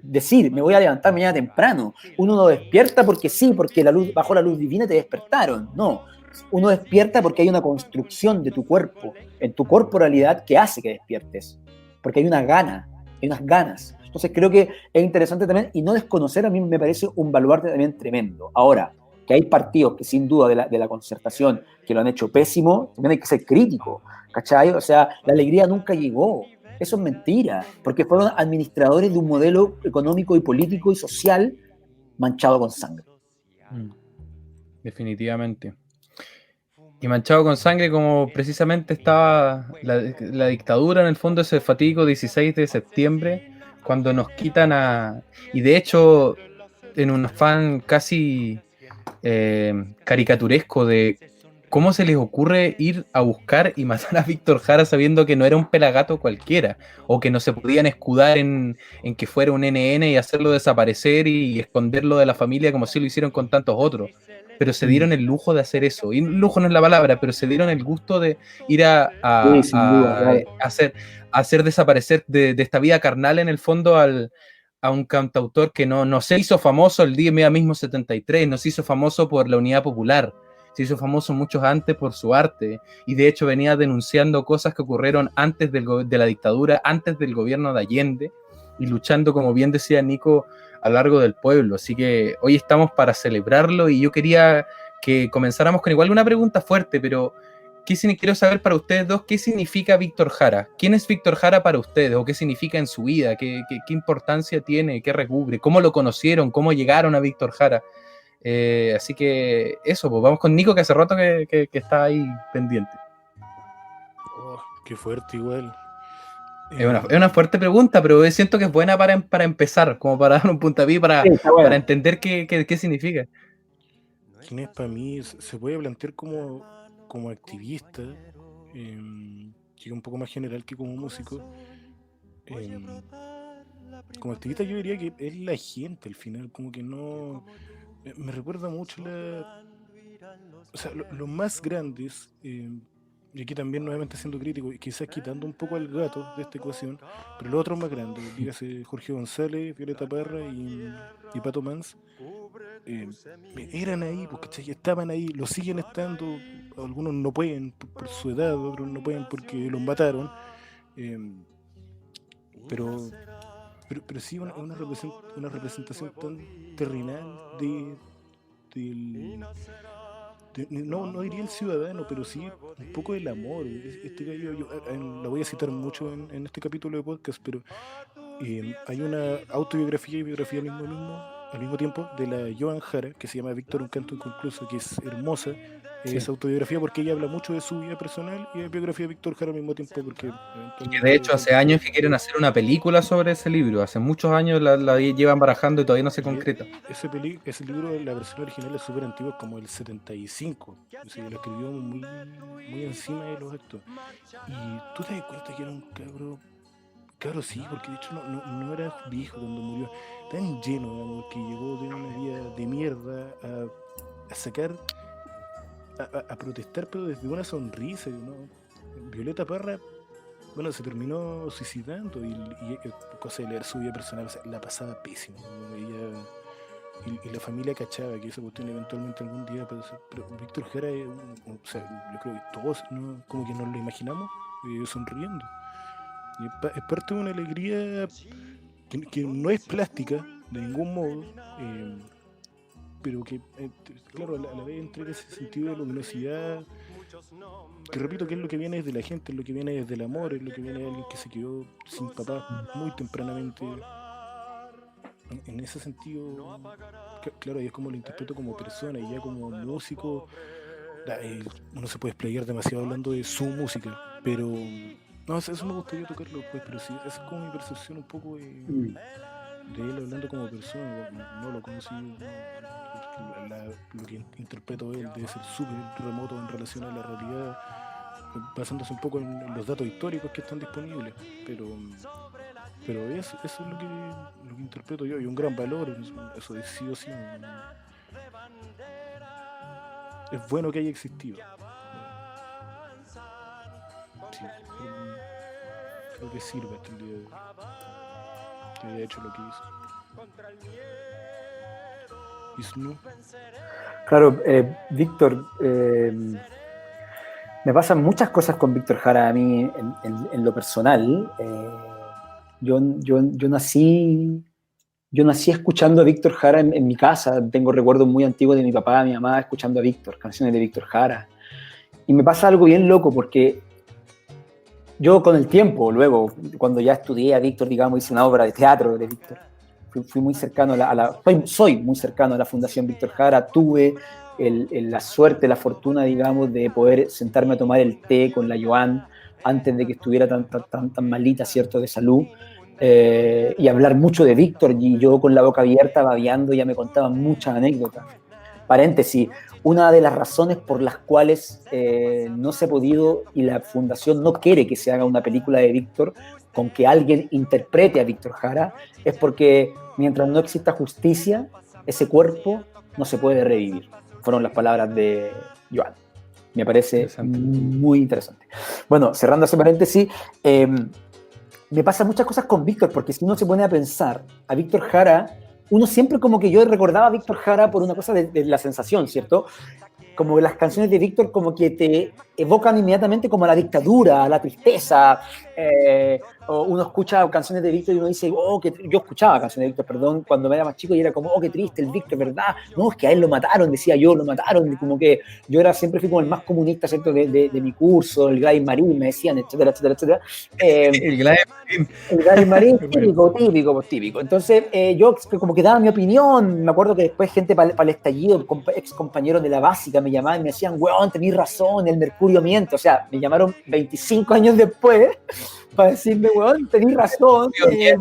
decir, me voy a levantar mañana temprano. Uno no despierta porque sí, porque bajo la luz divina te despertaron. No, uno despierta porque hay una construcción de tu cuerpo, en tu corporalidad, que hace que despiertes. Porque hay unas ganas. Entonces creo que es interesante también, y no desconocer, a mí me parece un baluarte también tremendo. Ahora, que hay partidos que sin duda de la concertación que lo han hecho pésimo, también hay que ser crítico, ¿cachai? O sea, la alegría nunca llegó. Eso es mentira, porque fueron administradores de un modelo económico y político y social manchado con sangre. Definitivamente. Y manchado con sangre como precisamente estaba la dictadura, en el fondo, ese fatídico 16 de septiembre, cuando nos quitan y de hecho, en un afán casi... caricaturesco de cómo se les ocurre ir a buscar y matar a Víctor Jara sabiendo que no era un pelagato cualquiera, o que no se podían escudar en que fuera un NN y hacerlo desaparecer y esconderlo de la familia como si lo hicieron con tantos otros. Pero se dieron el lujo de hacer eso, y lujo no es la palabra, pero se dieron el gusto de ir a hacer desaparecer de esta vida carnal, en el fondo, a un cantautor que no se hizo famoso el día mismo 73, no se hizo famoso por la Unidad Popular, se hizo famoso muchos antes por su arte, y de hecho venía denunciando cosas que ocurrieron antes de la dictadura, antes del gobierno de Allende, y luchando, como bien decía Nico, a lo largo del pueblo. Así que hoy estamos para celebrarlo, y yo quería que comenzáramos con igual una pregunta fuerte, pero quiero saber para ustedes dos, ¿qué significa Víctor Jara? ¿Quién es Víctor Jara para ustedes? ¿O qué significa en su vida? ¿Qué importancia tiene? ¿Qué recubre? ¿Cómo lo conocieron? ¿Cómo llegaron a Víctor Jara? Así que eso, pues vamos con Nico, que hace rato que está ahí pendiente. Qué fuerte igual. Es una fuerte pregunta, pero siento que es buena para empezar, como para dar un puntapié, Sí, está bueno. para entender qué significa. ¿Quién es para mí? Se puede plantear como activista, que es un poco más general que como músico. Como activista yo diría que es la gente al final, como que no... Me recuerda mucho o sea, los más grandes, y aquí también nuevamente siendo crítico, y quizás quitando un poco al gato de esta ecuación, pero los otros más grandes, dígase Jorge González, Violeta Parra y Pato Mans, eran ahí, porque estaban ahí, lo siguen estando, algunos no pueden por su edad, otros no pueden porque los mataron, eh, pero, pero sí una representación tan terrenal del, no diría el ciudadano, pero sí un poco del amor. Este gallo, lo voy a citar mucho en este capítulo de podcast, pero hay una autobiografía y biografía al mismo tiempo de la Joan Jara, que se llama Víctor, un canto inconcluso, que es hermosa. Sí. Esa autobiografía porque ella habla mucho de su vida personal y de biografía de Víctor Jara al mismo tiempo, porque Que de hecho hace años que quieren hacer una película sobre ese libro, hace muchos años la llevan barajando y todavía no se concreta. Ese libro, la versión original es súper antigua, es como el 75, o sea, lo escribió muy encima de los actos. Y tú te das cuenta que era un cabro sí, porque de hecho no era viejo cuando murió, tan lleno de amor que llegó de una vida de mierda a sacar, a protestar, pero desde una sonrisa, ¿no? Violeta Parra, bueno, se terminó suicidando y cosa de leer su vida personal, o sea, la pasaba pésimo, ¿no? Y la familia cachaba que esa cuestión eventualmente algún día pasó. Pero Víctor Jara, o sea, yo creo que todos, ¿no? Como que nos lo imaginamos sonriendo. Y es parte de una alegría que no es plástica de ningún modo, pero que, claro, a la vez entrega ese sentido de luminosidad, que repito que es lo que viene desde la gente, es lo que viene desde el amor, es lo que viene de alguien que se quedó sin papá muy tempranamente. En ese sentido, claro, y es como lo interpreto como persona, y ya como músico, uno se puede explayar demasiado hablando de su música, pero no, eso me gustaría tocarlo después, pero sí, esa es como mi percepción un poco de él hablando como persona. No lo conocí, lo que interpreto de él debe ser súper remoto en relación a la realidad, basándose un poco en los datos históricos que están disponibles, pero eso es lo que interpreto yo, y un gran valor, eso de sí o sí. Es bueno que haya existido. Sí, creo que sirve hasta el día de hoy, que haya hecho lo que hizo. Isnu. Claro, Víctor, me pasan muchas cosas con Víctor Jara a mí en lo personal. Yo nací escuchando a Víctor Jara en mi casa. Tengo recuerdos muy antiguos de mi papá, mi mamá escuchando a Víctor, canciones de Víctor Jara. Y me pasa algo bien loco porque yo con el tiempo, luego, cuando ya estudié a Víctor, digamos, hice una obra de teatro de Víctor. Fui muy cercano soy muy cercano a la Fundación Víctor Jara. Tuve la suerte, la fortuna, digamos, de poder sentarme a tomar el té con la Joan antes de que estuviera tan malita, ¿cierto?, de salud, y hablar mucho de Víctor, y yo con la boca abierta, babeando, ya me contaban muchas anécdotas. Paréntesis, una de las razones por las cuales no se ha podido, y la Fundación no quiere que se haga una película de Víctor con que alguien interprete a Víctor Jara, es porque mientras no exista justicia, ese cuerpo no se puede revivir. Fueron las palabras de Joan. Me parece muy interesante. Bueno, cerrando ese paréntesis, me pasan muchas cosas con Víctor, porque si uno se pone a pensar a Víctor Jara, uno siempre como que yo recordaba a Víctor Jara por una cosa de la sensación, ¿cierto? Como las canciones de Víctor como que te evocan inmediatamente como a la dictadura, a la tristeza. O uno escucha canciones de Víctor y uno dice, yo escuchaba canciones de Víctor, perdón, cuando me era más chico, y era como, qué triste el Víctor, ¿verdad? No, es que a él lo mataron, decía yo, lo mataron, y como que yo siempre fui como el más comunista, ¿cierto?, de mi curso, el Gladys Marín, me decían, etcétera, etcétera, etcétera. El Gladys Marín, típico. Entonces, yo como que daba mi opinión. Me acuerdo que después gente para el estallido, ex compañeros de la básica, me llamaban y me decían, weón, tenés razón, el mercurio miente. O sea, me llamaron 25 años después para decirme, weón, tenés razón. Oye,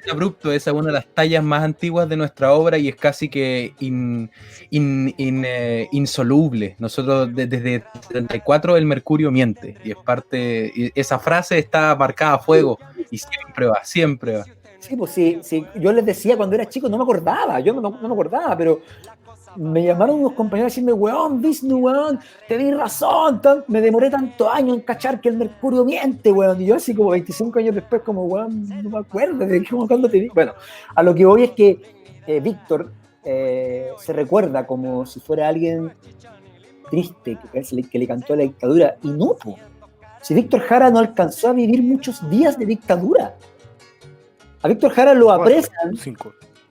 es abrupto, esa es una de las tallas más antiguas de nuestra obra y es casi que insoluble. Nosotros desde 74 el mercurio miente y es parte, y esa frase está marcada a fuego y siempre va. Sí, pues sí, yo les decía cuando era chico, no me acordaba, yo no me acordaba, pero me llamaron unos compañeros a decirme, weón, Vishnu, weón, tenés razón, me demoré tantos años en cachar que el mercurio miente, weón, y yo así como 25 años después, como, weón, no me acuerdo de cuándo te vi. Bueno, a lo que voy es que Víctor se recuerda como si fuera alguien triste, que le cantó a la dictadura, y no, po. Si Víctor Jara no alcanzó a vivir muchos días de dictadura. A Víctor Jara lo apresan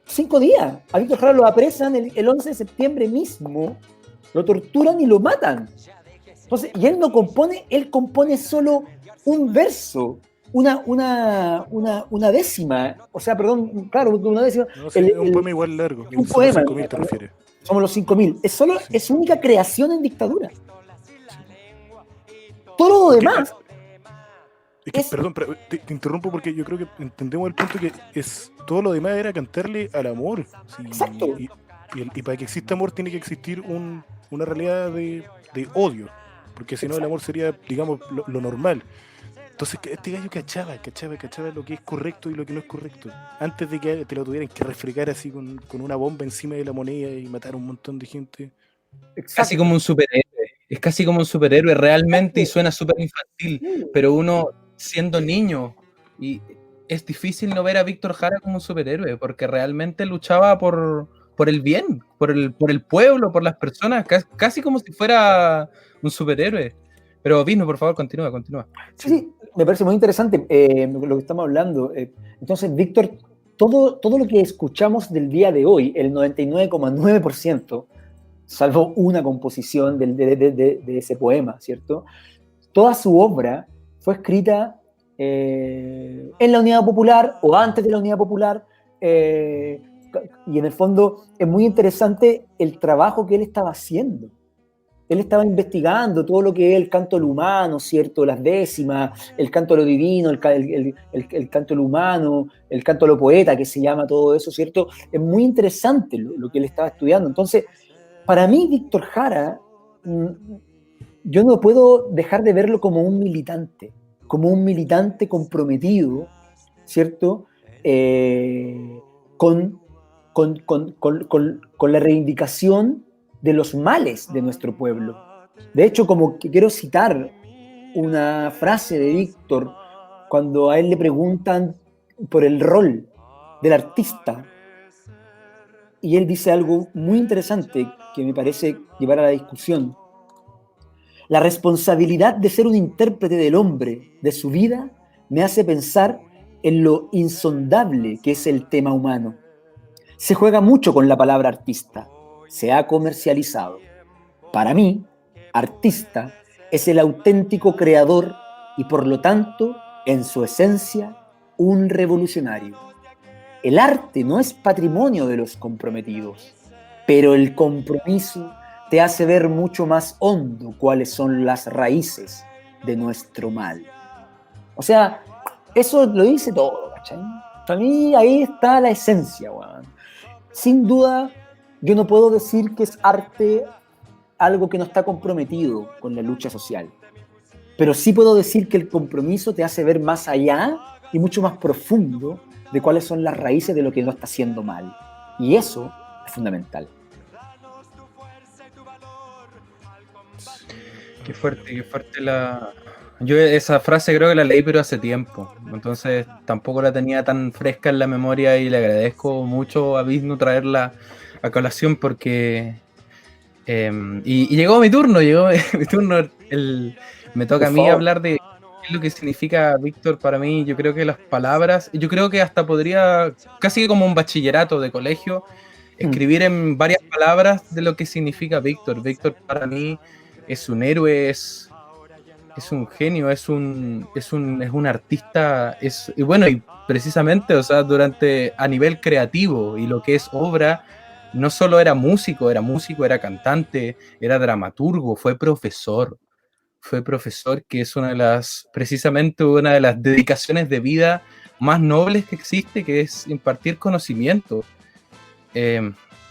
5 días. A Víctor Jara lo apresan el 11 de septiembre mismo, lo torturan y lo matan. Entonces, y él no compone, él compone solo un verso, una décima. O sea, perdón, claro, una décima. No, sí, un poema igual largo. Un poema. 5.000 te refieres. Somos los 5.000. Es su única creación en dictadura. Todo lo demás. Perdón, pero te interrumpo porque yo creo que entendemos el punto que es todo lo demás era cantarle al amor. ¿Sí? Exacto. Y para que exista amor tiene que existir una realidad de odio, porque si no el amor sería, digamos, lo normal. Entonces este gallo cachaba lo que es correcto y lo que no es correcto. Antes de que te lo tuvieran que refregar así con una bomba encima de la moneda y matar a un montón de gente. Casi como un superhéroe. Es casi como un superhéroe realmente y suena súper infantil, pero uno siendo niño y es difícil no ver a Víctor Jara como un superhéroe porque realmente luchaba por el bien, por el pueblo, por las personas, casi como si fuera un superhéroe. Pero Vishnu, por favor, continúa. Sí, me parece muy interesante lo que estamos hablando. Entonces, Víctor, todo lo que escuchamos del día de hoy, el 99,9%, salvo una composición de ese poema, ¿cierto? Toda su obra fue escrita en la Unidad Popular o antes de la Unidad Popular, y en el fondo es muy interesante el trabajo que él estaba haciendo. Él estaba investigando todo lo que es el canto al humano, ¿cierto? Las décimas, el canto a lo divino, el canto al humano, el canto a lo poeta, que se llama todo eso, ¿cierto? Es muy interesante lo que él estaba estudiando. Entonces, para mí, Víctor Jara, yo no puedo dejar de verlo como un militante comprometido, ¿cierto? Con la reivindicación de los males de nuestro pueblo. De hecho, como que quiero citar una frase de Víctor cuando a él le preguntan por el rol del artista, y él dice algo muy interesante que me parece llevar a la discusión. La responsabilidad de ser un intérprete del hombre, de su vida, me hace pensar en lo insondable que es el tema humano. Se juega mucho con la palabra artista, se ha comercializado. Para mí, artista es el auténtico creador y por lo tanto, en su esencia, un revolucionario. El arte no es patrimonio de los comprometidos, pero el compromiso te hace ver mucho más hondo cuáles son las raíces de nuestro mal. O sea, eso lo dice todo, ¿cachai? Para mí ahí está la esencia, weón. Sin duda, yo no puedo decir que es arte algo que no está comprometido con la lucha social, pero sí puedo decir que el compromiso te hace ver más allá y mucho más profundo de cuáles son las raíces de lo que no está haciendo mal. Y eso es fundamental. Qué fuerte Yo esa frase creo que la leí pero hace tiempo, entonces tampoco la tenía tan fresca en la memoria y le agradezco mucho a Vishnu traerla a colación porque y llegó mi turno, me toca a mí hablar de qué es lo que significa Víctor para mí. Yo creo que las palabras, yo creo que hasta podría, casi que como un bachillerato de colegio, escribir en varias palabras de lo que significa Víctor. Víctor para mí es un héroe, es un genio, es un artista, y precisamente, o sea, a nivel creativo y lo que es obra, no solo era músico, era cantante, era dramaturgo, fue profesor, que es precisamente una de las dedicaciones de vida más nobles que existe, que es impartir conocimiento.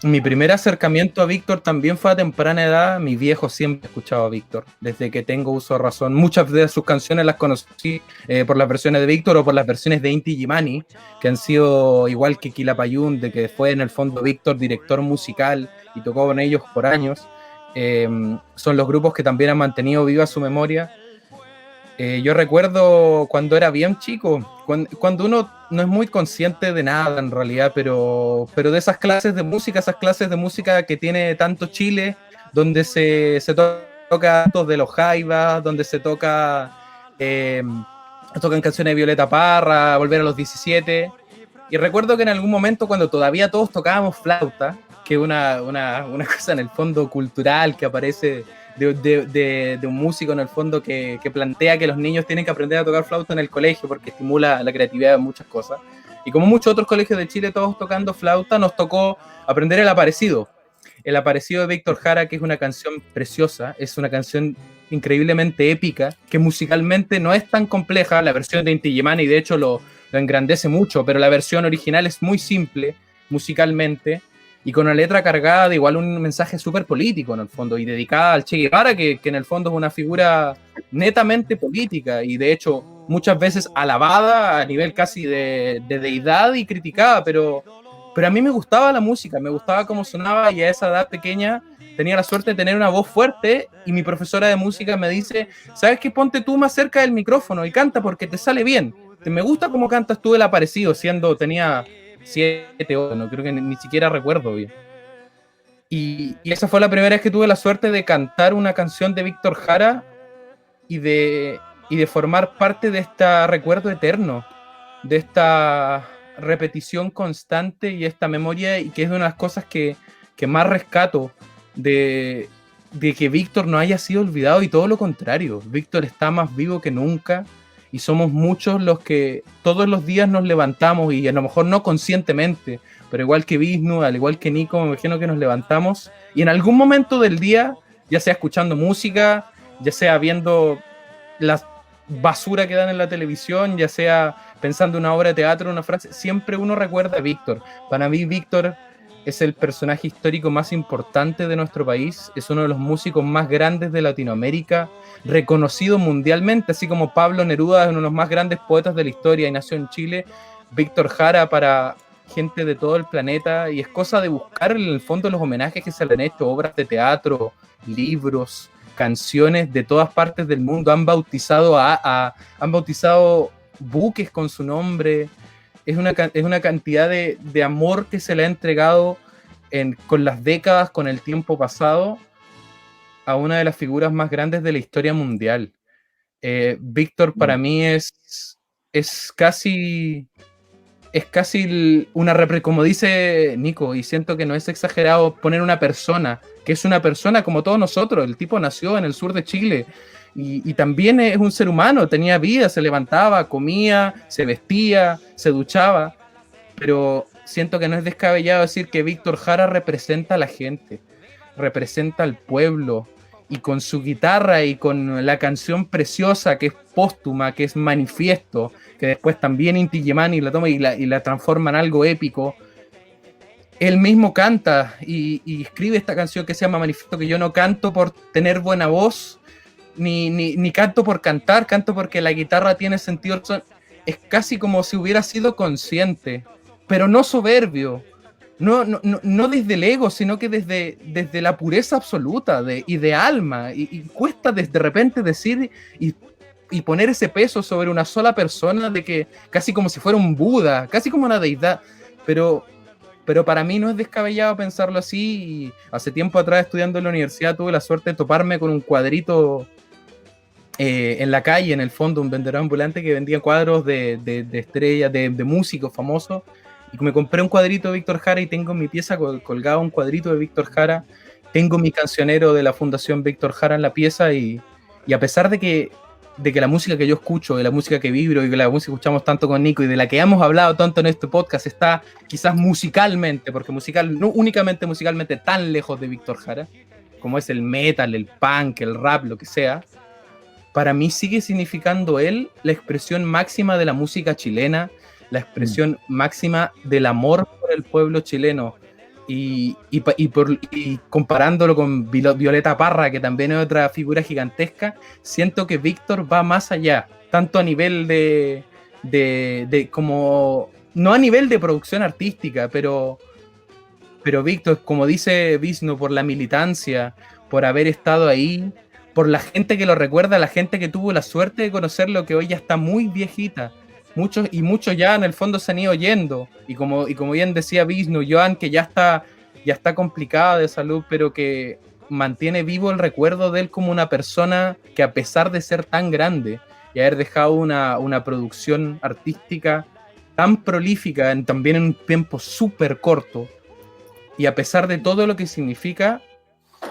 Mi primer acercamiento a Víctor también fue a temprana edad. Mi viejo siempre escuchaba a Víctor, desde que tengo uso de razón. Muchas de sus canciones las conocí por las versiones de Víctor o por las versiones de Inti Illimani, que han sido igual que Quilapayún, de que fue en el fondo Víctor director musical y tocó con ellos por años. Son los grupos que también han mantenido viva su memoria. Yo recuerdo cuando era bien chico, cuando uno no es muy consciente de nada en realidad, pero de esas clases de música que tiene tanto Chile, donde se toca tantos de los Jaivas, donde se tocan canciones de Violeta Parra, Volver a los 17. Y recuerdo que en algún momento, cuando todavía todos tocábamos flauta, que es una cosa en el fondo cultural que aparece de un músico en el fondo que plantea que los niños tienen que aprender a tocar flauta en el colegio porque estimula la creatividad en muchas cosas. Y como muchos otros colegios de Chile, todos tocando flauta, nos tocó aprender el Aparecido. El Aparecido de Víctor Jara, que es una canción preciosa, es una canción increíblemente épica, que musicalmente no es tan compleja. La versión de Inti Illimani, de hecho, lo engrandece mucho, pero la versión original es muy simple musicalmente, y con una letra cargada de igual un mensaje súper político en el fondo, y dedicada al Che Guevara, que en el fondo es una figura netamente política, y de hecho muchas veces alabada a nivel casi de deidad y criticada, pero a mí me gustaba la música, me gustaba cómo sonaba, y a esa edad pequeña tenía la suerte de tener una voz fuerte, y mi profesora de música me dice, ¿sabes qué? Ponte tú más cerca del micrófono y canta porque te sale bien. Me gusta cómo cantas tú el Aparecido, tenía 7 o no, creo que ni siquiera recuerdo bien. Y esa fue la primera vez que tuve la suerte de cantar una canción de Víctor Jara y de formar parte de este recuerdo eterno, de esta repetición constante y esta memoria, y que es una de las cosas que más rescato de que Víctor no haya sido olvidado, y todo lo contrario, Víctor está más vivo que nunca. Y somos muchos los que todos los días nos levantamos, y a lo mejor no conscientemente, pero igual que Visnu, al igual que Nico, me imagino que nos levantamos y en algún momento del día, ya sea escuchando música, ya sea viendo la basura que dan en la televisión, ya sea pensando en una obra de teatro, una frase, siempre uno recuerda a Víctor. Para mí Víctor es el personaje histórico más importante de nuestro país, es uno de los músicos más grandes de Latinoamérica, reconocido mundialmente, así como Pablo Neruda es uno de los más grandes poetas de la historia y nació en Chile. Víctor Jara para gente de todo el planeta, y es cosa de buscar en el fondo los homenajes que se le han hecho, obras de teatro, libros, canciones de todas partes del mundo, han bautizado buques con su nombre. Es una cantidad de amor que se le ha entregado con las décadas, con el tiempo pasado, a una de las figuras más grandes de la historia mundial. Víctor para mí es casi como dice Nico, y siento que no es exagerado poner una persona, que es una persona como todos nosotros. El tipo nació en el sur de Chile, y también es un ser humano, tenía vida, se levantaba, comía, se vestía, se duchaba, pero siento que no es descabellado decir que Víctor Jara representa a la gente, representa al pueblo, y con su guitarra y con la canción preciosa que es póstuma, que es Manifiesto, que después también Inti Illimani la toma y la transforma en algo épico. Él mismo canta y escribe esta canción que se llama Manifiesto, que yo no canto por tener buena voz, ni canto por cantar, canto porque la guitarra tiene sentido. Es casi como si hubiera sido consciente, pero no soberbio, no desde el ego, sino que desde la pureza absoluta y de alma, y cuesta de repente decir y poner ese peso sobre una sola persona, de que casi como si fuera un Buda, casi como una deidad, pero para mí no es descabellado pensarlo así. Y hace tiempo atrás, estudiando en la universidad, tuve la suerte de toparme con un cuadrito en la calle, en el fondo, un vendedor ambulante que vendía cuadros de estrellas, de músicos famosos, y me compré un cuadrito de Víctor Jara, y tengo en mi pieza colgado un cuadrito de Víctor Jara, tengo mi cancionero de la Fundación Víctor Jara en la pieza, y a pesar de que de que la música que yo escucho, de la música que vibro y de la música que escuchamos tanto con Nico y de la que hemos hablado tanto en este podcast está quizás musicalmente, porque no únicamente musicalmente tan lejos de Víctor Jara, como es el metal, el punk, el rap, lo que sea, para mí sigue significando él la expresión máxima de la música chilena, la expresión máxima del amor por el pueblo chileno. Y comparándolo con Violeta Parra, que también es otra figura gigantesca, siento que Víctor va más allá, tanto a nivel de como, no a nivel de producción artística, pero Víctor, como dice Visnu, por la militancia, por haber estado ahí, por la gente que lo recuerda, la gente que tuvo la suerte de conocerlo, que hoy ya está muy viejita. Muchos ya en el fondo se han ido yendo. Y como bien decía Visnu, Joan, que ya está complicada de salud, pero que mantiene vivo el recuerdo de él como una persona que, a pesar de ser tan grande y haber dejado una producción artística tan prolífica, también en un tiempo súper corto, y a pesar de todo lo que significa,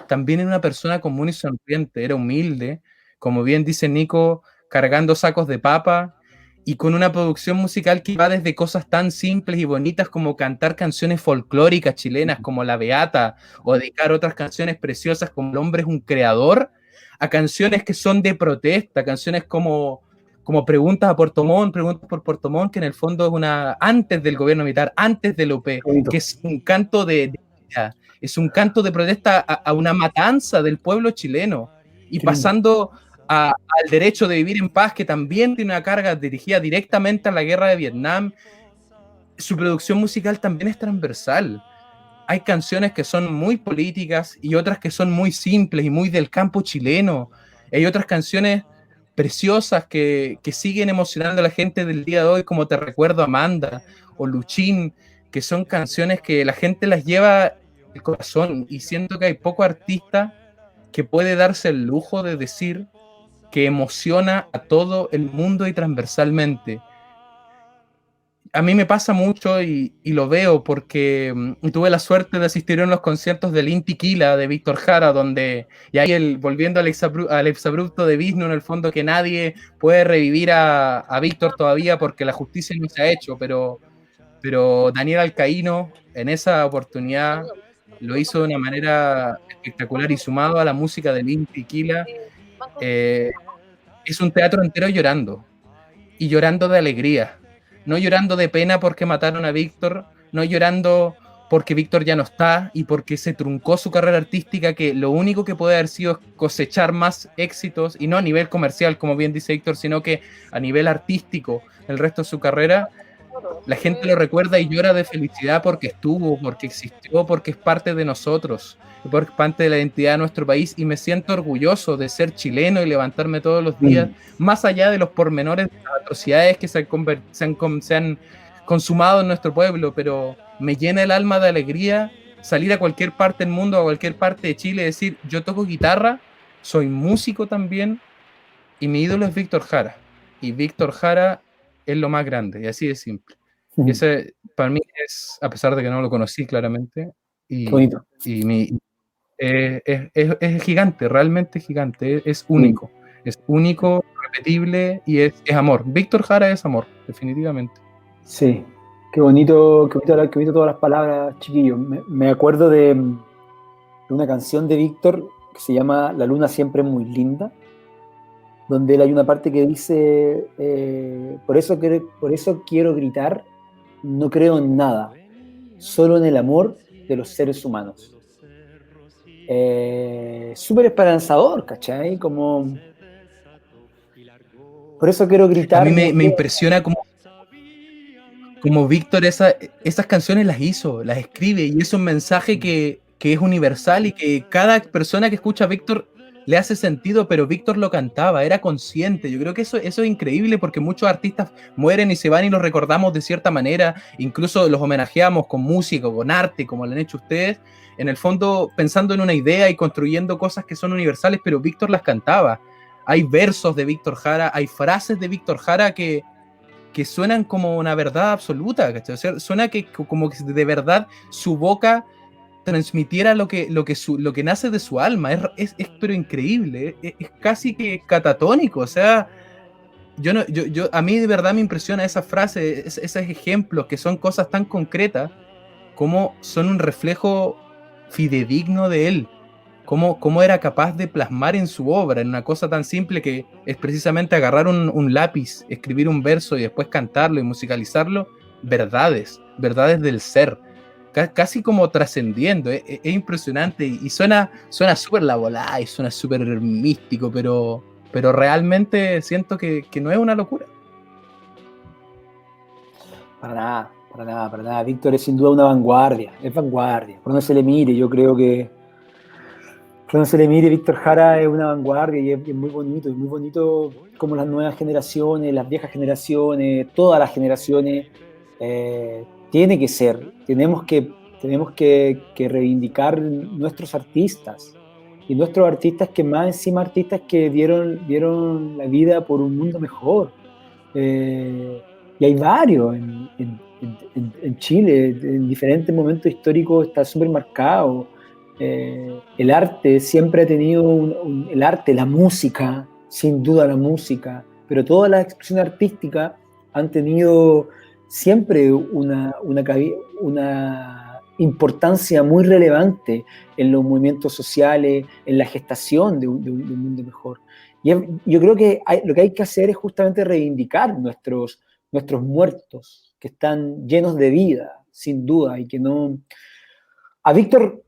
también era una persona común y sonriente, era humilde, como bien dice Nico, cargando sacos de papa, y con una producción musical que va desde cosas tan simples y bonitas como cantar canciones folclóricas chilenas como La Beata, o dedicar otras canciones preciosas como El hombre es un creador, a canciones que son de protesta, canciones como Preguntas por Puerto Montt, que en el fondo es antes del gobierno militar, antes del OP, que es un canto es un canto de protesta a una matanza del pueblo chileno, y pasando al derecho de vivir en paz, que también tiene una carga dirigida directamente a la guerra de Vietnam. Su producción musical también es transversal. Hay canciones que son muy políticas y otras que son muy simples y muy del campo chileno. Hay otras canciones preciosas que siguen emocionando a la gente del día de hoy, como Te recuerdo, Amanda, o Luchín, que son canciones que la gente las lleva el corazón, y siento que hay poco artista que puede darse el lujo de decir que emociona a todo el mundo y transversalmente. A mí me pasa mucho y lo veo porque tuve la suerte de asistir a unos conciertos del Inti Quila de Víctor Jara, donde, y ahí volviendo al exabrupto de Visnu, en el fondo, que nadie puede revivir a Víctor todavía porque la justicia no se ha hecho, pero Daniel Alcaíno en esa oportunidad lo hizo de una manera espectacular, y sumado a la música del Inti Quila, es un teatro entero llorando, y llorando de alegría, no llorando de pena porque mataron a Víctor, no llorando porque Víctor ya no está y porque se truncó su carrera artística, que lo único que puede haber sido es cosechar más éxitos, y no a nivel comercial, como bien dice Víctor, sino que a nivel artístico, el resto de su carrera. La gente lo recuerda y llora de felicidad porque estuvo, porque existió, porque es parte de nosotros, porque es parte de la identidad de nuestro país, y me siento orgulloso de ser chileno y levantarme todos los días, más allá de los pormenores de las atrocidades que se han consumado en nuestro pueblo, pero me llena el alma de alegría salir a cualquier parte del mundo, a cualquier parte de Chile, y decir, yo toco guitarra, soy músico también, y mi ídolo es Víctor Jara, y Víctor Jara es lo más grande, y así de simple. Y ese para mí es, a pesar de que no lo conocí claramente, y es gigante, realmente gigante, es único, repetible, y es amor. Víctor Jara es amor, definitivamente. Sí, qué bonito todas las palabras, chiquillos. Me acuerdo de una canción de Víctor que se llama La luna siempre es muy linda, donde él hay una parte que dice, por eso quiero gritar, no creo en nada, solo en el amor de los seres humanos. Súper esperanzador, ¿cachai? Como, por eso quiero gritar. A mí me impresiona como Víctor esas canciones las escribe, y es un mensaje que es universal, y que cada persona que escucha a Víctor le hace sentido, pero Víctor lo cantaba, era consciente. Yo creo que eso es increíble, porque muchos artistas mueren y se van y los recordamos de cierta manera, incluso los homenajeamos con música o con arte, como lo han hecho ustedes, en el fondo pensando en una idea y construyendo cosas que son universales, pero Víctor las cantaba. Hay versos de Víctor Jara, hay frases de Víctor Jara que suenan como una verdad absoluta, ¿cachai? O sea, suena como que de verdad su boca transmitiera lo que nace de su alma. Es pero increíble, es casi que catatónico. O sea, a mí de verdad me impresiona esa frase, esos ejemplos que son cosas tan concretas, como son un reflejo fidedigno de él. Cómo era capaz de plasmar en su obra, en una cosa tan simple que es precisamente agarrar un lápiz, escribir un verso y después cantarlo y musicalizarlo, verdades del ser, casi como trascendiendo. Es impresionante y suena súper la volada y suena súper místico, pero realmente siento que no es una locura. Para nada, para nada, para nada. Víctor es sin duda una vanguardia, es vanguardia. Por donde se le mire, yo creo que por donde se le mire, Víctor Jara es una vanguardia y es muy bonito como las nuevas generaciones, las viejas generaciones, todas las generaciones, tiene que ser, tenemos que reivindicar nuestros artistas y nuestros artistas que más encima artistas que dieron la vida por un mundo mejor. Y hay varios en Chile, en diferentes momentos históricos está súper marcado. El arte siempre ha tenido el arte, la música, sin duda la música, pero todas las expresiones artísticas han tenido siempre una importancia muy relevante en los movimientos sociales, en la gestación de un mundo mejor. Y yo creo que lo que hay que hacer es justamente reivindicar nuestros muertos, que están llenos de vida, sin duda, y que no... A Víctor,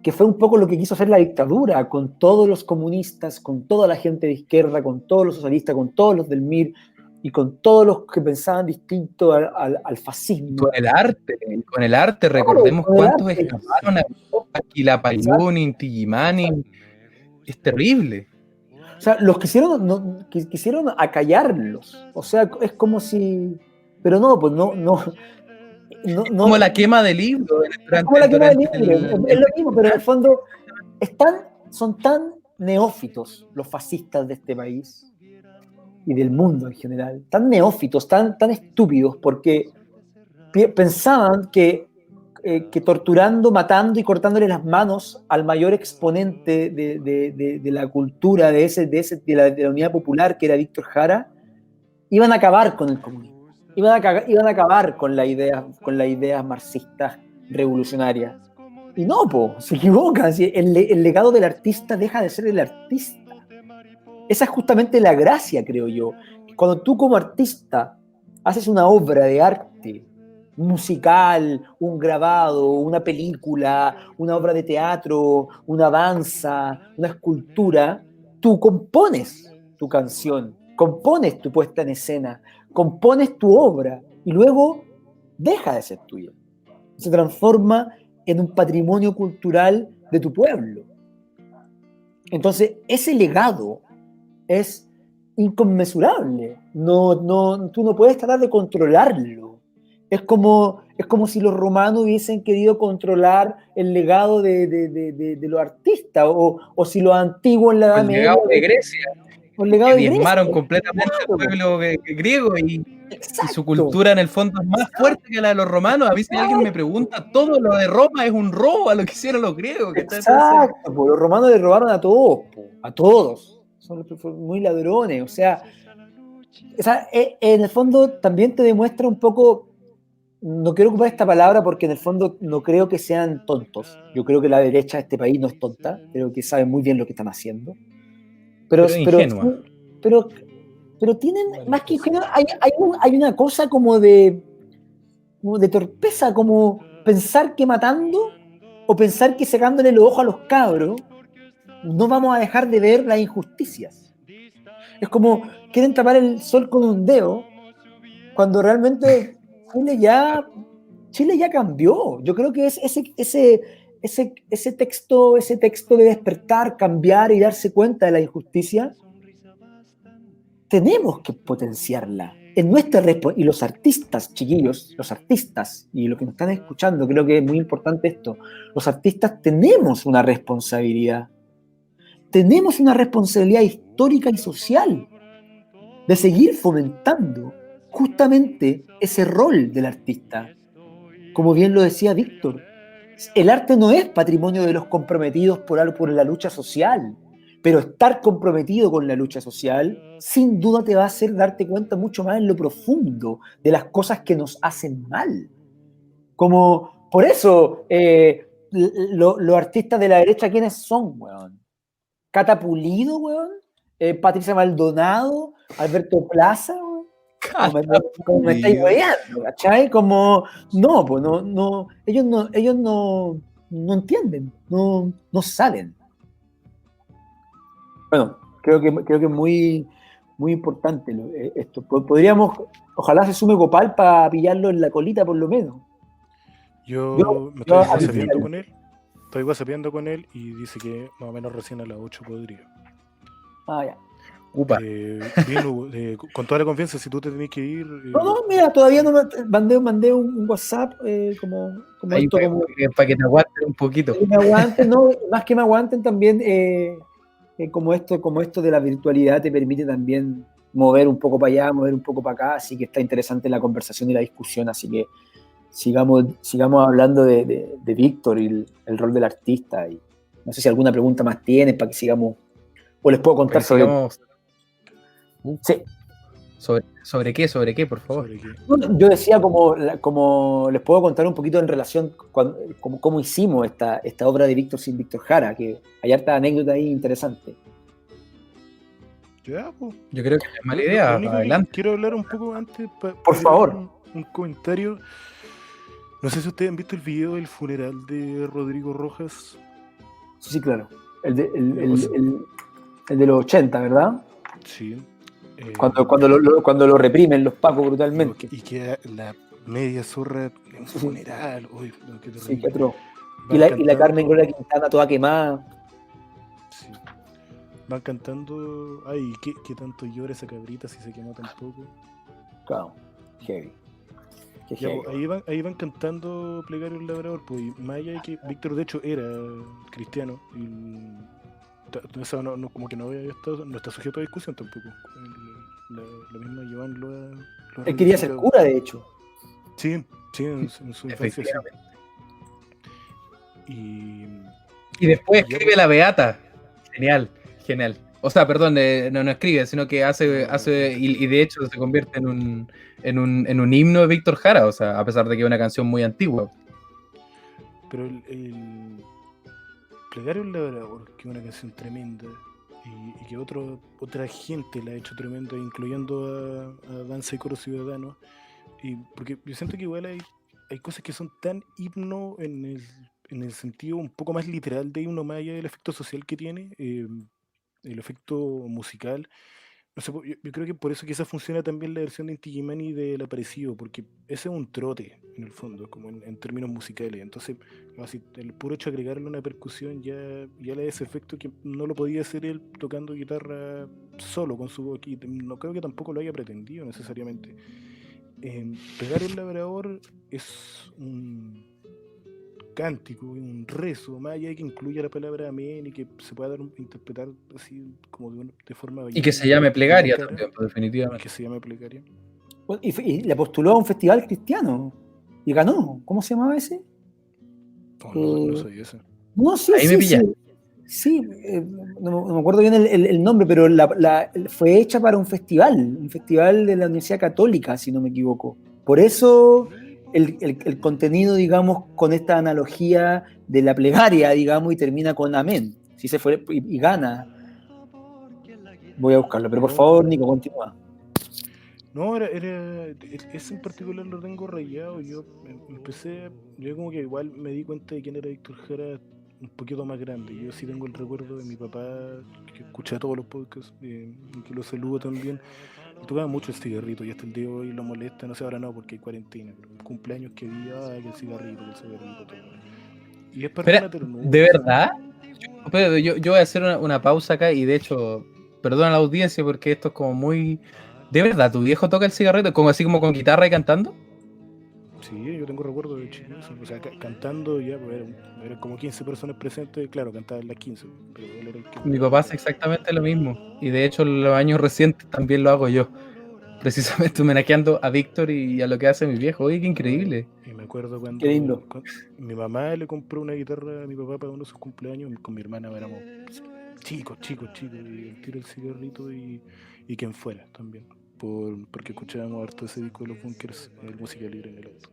que fue un poco lo que quiso hacer la dictadura, con todos los comunistas, con toda la gente de izquierda, con todos los socialistas, con todos los del MIR, y con todos los que pensaban distinto al fascismo. Con el arte, recordemos cuántos escaparon a Quilapayún, Inti Illimani. Es terrible. O sea, los quisieron acallarlos. O sea, es como si... Pero no, pues no, como la quema de libros. Es como la quema de libros. Es lo mismo, pero en el fondo son tan neófitos los fascistas de este país y del mundo en general, tan neófitos, tan estúpidos, porque pensaban que torturando, matando y cortándole las manos al mayor exponente de la cultura de la unidad popular, que era Víctor Jara, iban a acabar con el comunismo. Iban a acabar con las ideas marxistas revolucionarias. Y no, se equivocan. El legado del artista deja de ser el artista. Esa es justamente la gracia, creo yo. Cuando tú como artista haces una obra de arte musical, un grabado, una película, una obra de teatro, una danza, una escultura, tú compones tu canción, compones tu puesta en escena, compones tu obra y luego deja de ser tuya. Se transforma en un patrimonio cultural de tu pueblo. Entonces, ese legado es inconmensurable. Tú no puedes tratar de controlarlo. Es como si los romanos hubiesen querido controlar el legado de los artistas, o si los antiguos en la Edad Media. El legado de Grecia. El legado de Grecia. Diezmaron completamente al pueblo griego y su cultura en el fondo es más fuerte que la de los romanos. A mí si alguien me pregunta, todo lo de Roma es un robo a lo que hicieron los griegos. Exacto, los romanos le robaron a todos. Son muy ladrones. O sea, en el fondo también te demuestra un poco, no quiero ocupar esta palabra porque en el fondo no creo que sean tontos. Yo creo que la derecha de este país no es tonta, creo que sabe muy bien lo que están haciendo. Pero tienen, más que ingenua, hay una cosa como de torpeza, como pensar que matando o pensar que sacándole los ojos a los cabros no vamos a dejar de ver las injusticias. Es como quieren tapar el sol con un dedo cuando realmente Chile ya cambió. Yo creo que es ese texto de despertar, cambiar y darse cuenta de la injusticia, tenemos que potenciarla. Y los artistas, chiquillos, los artistas, y los que nos están escuchando, creo que es muy importante esto, los artistas tenemos una responsabilidad. Tenemos una responsabilidad histórica y social de seguir fomentando justamente ese rol del artista. Como bien lo decía Víctor, el arte no es patrimonio de los comprometidos por la lucha social, pero estar comprometido con la lucha social sin duda te va a hacer darte cuenta mucho más en lo profundo de las cosas que nos hacen mal. Como, por eso, los artistas de la derecha, ¿quiénes son, weón? Cata Pulido, weón, Patricia Maldonado, Alberto Plaza, weón. Como me estáis rodeando, ¿cachai? Como, no, pues no, ellos no entienden, no saben. Bueno, creo que es muy, muy importante esto. Podríamos, ojalá se sume Copal para pillarlo en la colita por lo menos. Yo me estoy whatsappeando con él. Estoy whatsappeando con él y dice que más o menos recién a las 8 podría. Ah, ya. Vino, con toda la confianza, si tú te tenés que ir. No, mira, todavía no mandé un WhatsApp como ahí esto, para que te aguanten un poquito. Que me aguanten, no, más que me aguanten también, como esto de la virtualidad te permite también mover un poco para allá, mover un poco para acá, así que está interesante la conversación y la discusión, así que sigamos hablando de Víctor y el rol del artista, y no sé si alguna pregunta más tienes para que sigamos, o les puedo contar Sí. ¿Sobre qué, por favor? Yo decía como les puedo contar un poquito en relación con cómo hicimos esta obra de Víctor sin Víctor Jara, que hay harta anécdota ahí interesante. Ya, pues. Yo creo que es mala idea. Adelante. Quiero hablar un poco antes. Por favor. Un comentario. No sé si ustedes han visto el video del funeral de Rodrigo Rojas. Sí, claro. El de los 80, ¿verdad? Sí. Cuando lo reprimen los pacos brutalmente. Y que la media zorra en un funeral. Uy, qué terrible. Sí, qué atroz. Y la Carmen Gloria Quintana toda quemada. Sí. Van cantando. Ay, ¿qué tanto llora esa cabrita si se quemó tampoco? Claro, heavy. Ya, pues, ahí van cantando Plegario al Labrador. Pues, y más allá de que Víctor, de hecho, era cristiano. Y eso como que no está sujeto a discusión tampoco. La misma Joan lo él quería ser cura, de hecho. Sí, en su infancia. Sí. Y después escribe la Beata. Genial. O sea, perdón, no escribe, sino que hace y de hecho se convierte en un himno de Víctor Jara, o sea, a pesar de que es una canción muy antigua. Pero el Plegario al Labrador, que es una canción tremenda, y que otra gente la ha hecho tremenda, incluyendo a Danza y Coro Ciudadano, y porque yo siento que igual hay cosas que son tan himno en el sentido un poco más literal de himno, más allá del efecto social que tiene, el efecto musical. No sé, yo creo que por eso quizás funciona también la versión de Inti Illimani del Aparecido, porque ese es un trote, en el fondo, como en términos musicales. Entonces, así, el puro hecho de agregarle una percusión ya le da ese efecto que no lo podía hacer él tocando guitarra solo con su voz. Y no creo que tampoco lo haya pretendido necesariamente. Plegario al Labrador es un cántico, un rezo, más allá de que incluya la palabra amén y que se pueda interpretar así como de forma... Y que se llame plegaria también, definitivamente. Que se llame plegaria. Y le postuló a un festival cristiano y ganó. ¿Cómo se llamaba ese? No soy ese. No, sí, ahí me pillaste. Sí, no me acuerdo bien el nombre, pero fue hecha para un festival de la Universidad Católica, si no me equivoco. Por eso el contenido, digamos, con esta analogía de la plegaria, digamos, y termina con amén. Si se fue y gana. Voy a buscarlo, pero por favor, Nico, continúa. No, ese en particular lo tengo rayado. Yo como que igual me di cuenta de quién era Víctor Jara un poquito más grande. Yo sí tengo el recuerdo de mi papá, que escucha todos los podcasts, y que lo saludo también. Le tocaba mucho el cigarrito y hasta el día de hoy lo molesta, no sé, ahora no, porque hay cuarentena. Cumpleaños que había, que el cigarrito, todo. Y es parte de la ternura. ¿De verdad? Yo voy a hacer una pausa acá y de hecho, perdona a la audiencia porque esto es como muy... ¿De verdad tu viejo toca el cigarrito como así como con guitarra y cantando? Sí, yo tengo recuerdo de chino, o sea, cantando ya, pues eran como 15 personas presentes, claro, cantaban las 15, pero él era el que... Mi papá hace exactamente lo mismo, y de hecho en los años recientes también lo hago yo, precisamente homenajeando a Víctor y a lo que hace mi viejo. Oye, qué increíble. Y me acuerdo Qué lindo. cuando mi mamá le compró una guitarra a mi papá para uno de sus cumpleaños, con mi hermana éramos chicos, y tiro el cigarrito y quien fuera también, porque escuchábamos harto ese disco de los Bunkers, el música libre en el auto.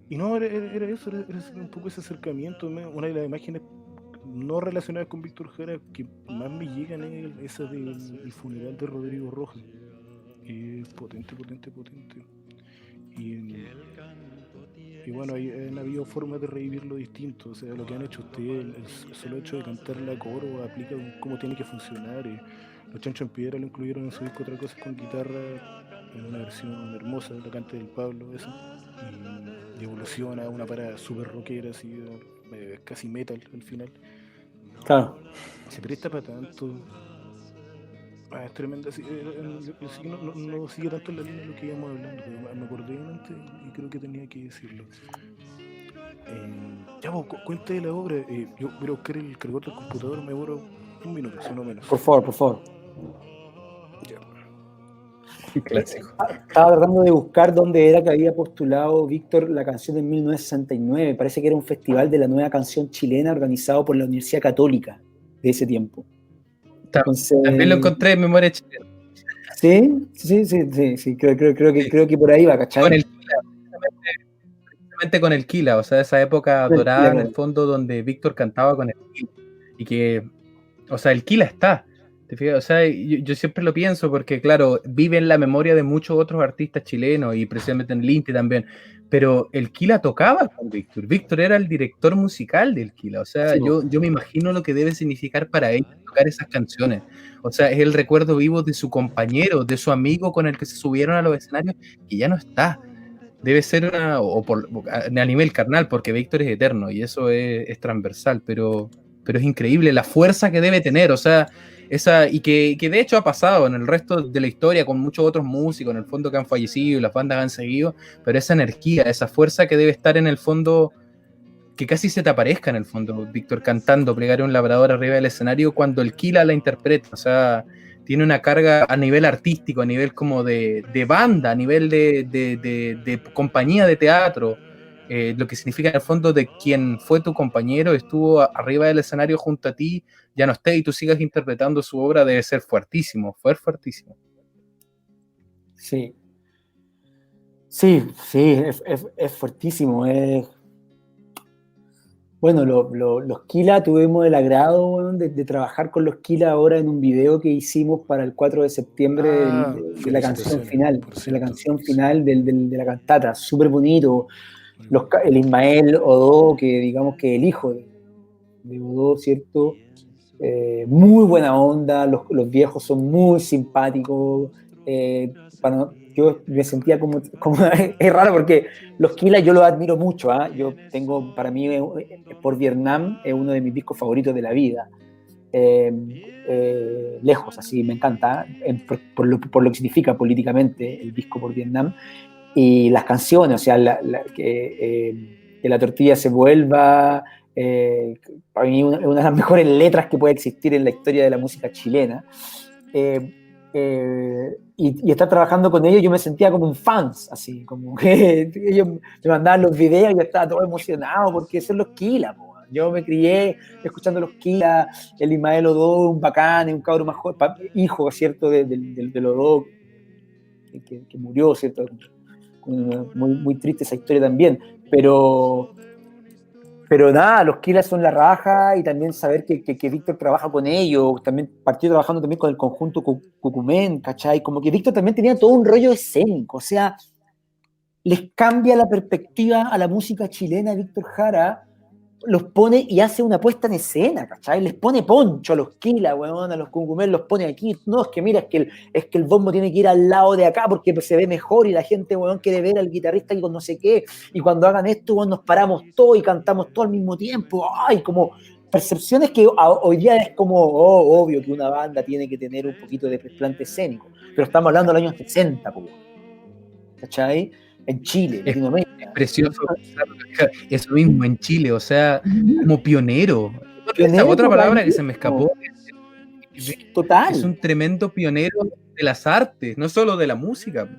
Y no, era eso, era un poco ese acercamiento. Una de las imágenes no relacionadas con Víctor Jara que más me llegan es esa del funeral de Rodrigo Rojas. Potente. Y bueno, han habido formas de revivirlo distinto. O sea, lo que han hecho ustedes, el solo hecho de cantarle a coro aplica cómo tiene que funcionar. Los Chancho en Piedra lo incluyeron en su disco Otra Cosa con guitarra, en una versión hermosa, la cante del Pablo, eso. Y evoluciona a una parada súper rockera, así, casi metal al final. Claro. Se presta para tanto. Es tremenda. No sigue tanto en la línea de lo que íbamos hablando, pero me acordé antes y creo que tenía que decirlo. Ya vos, cuente de la obra. Yo voy a buscar el cargador del computador, me demoro un minuto, si no menos. Por favor. Ya. Clásico. Estaba tratando de buscar dónde era que había postulado Víctor la canción en 1969. Parece que era un festival de la nueva canción chilena organizado por la Universidad Católica de ese tiempo. Entonces, También lo encontré en Memoria Chilena. Sí. Creo que por ahí va, ¿cachai? Con el Kila, precisamente con el Kila, o sea, esa época dorada en el fondo donde Víctor cantaba con el Kila. Y que, o sea, el Kila está. ¿Te fijas? O sea, yo siempre lo pienso porque, claro, vive en la memoria de muchos otros artistas chilenos y precisamente en el Inti también. Pero el Kila tocaba con Víctor. Víctor era el director musical del Kila. O sea, Sí, yo me imagino lo que debe significar para él tocar esas canciones. O sea, es el recuerdo vivo de su compañero, de su amigo con el que se subieron a los escenarios, que ya no está. Debe ser a nivel carnal, porque Víctor es eterno y eso es transversal, pero es increíble la fuerza que debe tener. O sea, y que de hecho ha pasado en el resto de la historia con muchos otros músicos en el fondo que han fallecido y las bandas han seguido, pero esa energía, esa fuerza que debe estar en el fondo, que casi se te aparezca en el fondo, Víctor cantando Plegaria a un labrador arriba del escenario cuando el Kila la interpreta. O sea, tiene una carga a nivel artístico, a nivel como de banda, a nivel de compañía de teatro. Lo que significa en el fondo de quien fue tu compañero, estuvo arriba del escenario junto a ti, ya no esté y tú sigas interpretando su obra, debe ser fuertísimo. Sí, es fuertísimo. Bueno, los Kila tuvimos el agrado, bueno, de trabajar con los Kila ahora en un video que hicimos para el 4 de septiembre de la canción final, de la cantata, súper bonito. El Ismael Odó, que digamos que el hijo de Odó, ¿cierto? Muy buena onda, los viejos son muy simpáticos. Yo me sentía como es raro porque los Kila yo los admiro mucho. Yo tengo, para mí, Por Vietnam es uno de mis discos favoritos de la vida. Lejos, así, me encanta, por lo que significa políticamente el disco Por Vietnam. Y las canciones, o sea, que la tortilla se vuelva, para mí es una de las mejores letras que puede existir en la historia de la música chilena. Y estar trabajando con ellos, yo me sentía como un fans, así, como que ellos me mandaban los videos y yo estaba todo emocionado porque son los Kila, po. Yo me crié escuchando los Kila, el Ismael Odó, un bacán, un cabro más joven, hijo, ¿cierto?, del Odó, que murió, ¿cierto?, muy triste esa historia también, pero nada, los Kila son la raja, y también saber que Víctor trabaja con ellos, también partió trabajando también con el conjunto Cucumén, ¿cachai? Como que Víctor también tenía todo un rollo escénico, o sea, les cambia la perspectiva a la música chilena. Víctor Jara los pone y hace una puesta en escena, ¿cachai? Les pone poncho a los Kila, weón, a los Cucumén los pone aquí. No, es que mira, es que el bombo tiene que ir al lado de acá porque se ve mejor y la gente, weón, quiere ver al guitarrista y con no sé qué. Y cuando hagan esto, weón, nos paramos todos y cantamos todo al mismo tiempo. Ay, como percepciones que hoy día es como, obvio que una banda tiene que tener un poquito de trasplante escénico. Pero estamos hablando de los años 60, ¿cachai? En Chile, Latinoamérica. Es precioso eso mismo en Chile, o sea, como pionero. Esa otra palabra que se me escapó. Total. Es un tremendo pionero de las artes, no solo de la música.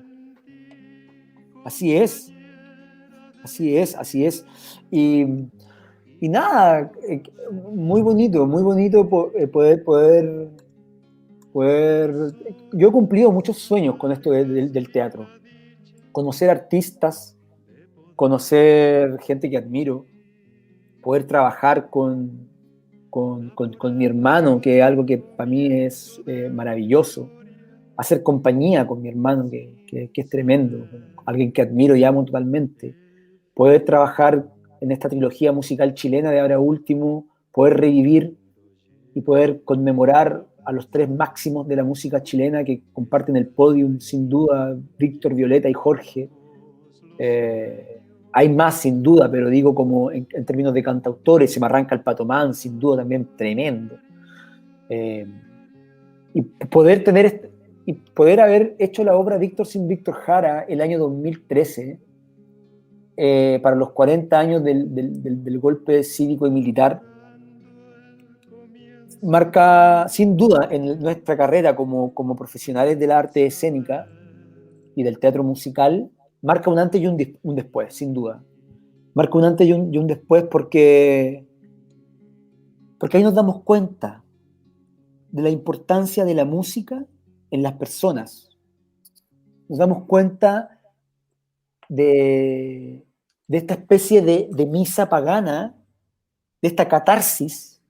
Así es, así es. Y, y nada, muy bonito poder. Yo he cumplido muchos sueños con esto del teatro. Conocer artistas, conocer gente que admiro, poder trabajar con mi hermano, que es algo que para mí es maravilloso. Hacer compañía con mi hermano, que es tremendo, alguien que admiro y amo totalmente. Poder trabajar en esta trilogía musical chilena de ahora último, poder revivir y poder conmemorar a los tres máximos de la música chilena que comparten el podium, sin duda, Víctor, Violeta y Jorge. Hay más, sin duda, pero digo como en términos de cantautores, se me arranca el Pato Man, sin duda también tremendo. Y poder haber hecho la obra Víctor sin Víctor Jara el año 2013, para los 40 años del golpe cívico y militar, marca sin duda en nuestra carrera como profesionales de la arte escénica y del teatro musical, marca un antes y un después, sin duda. Marca un antes y un después porque ahí nos damos cuenta de la importancia de la música en las personas. Nos damos cuenta de esta especie de misa pagana, de esta catarsis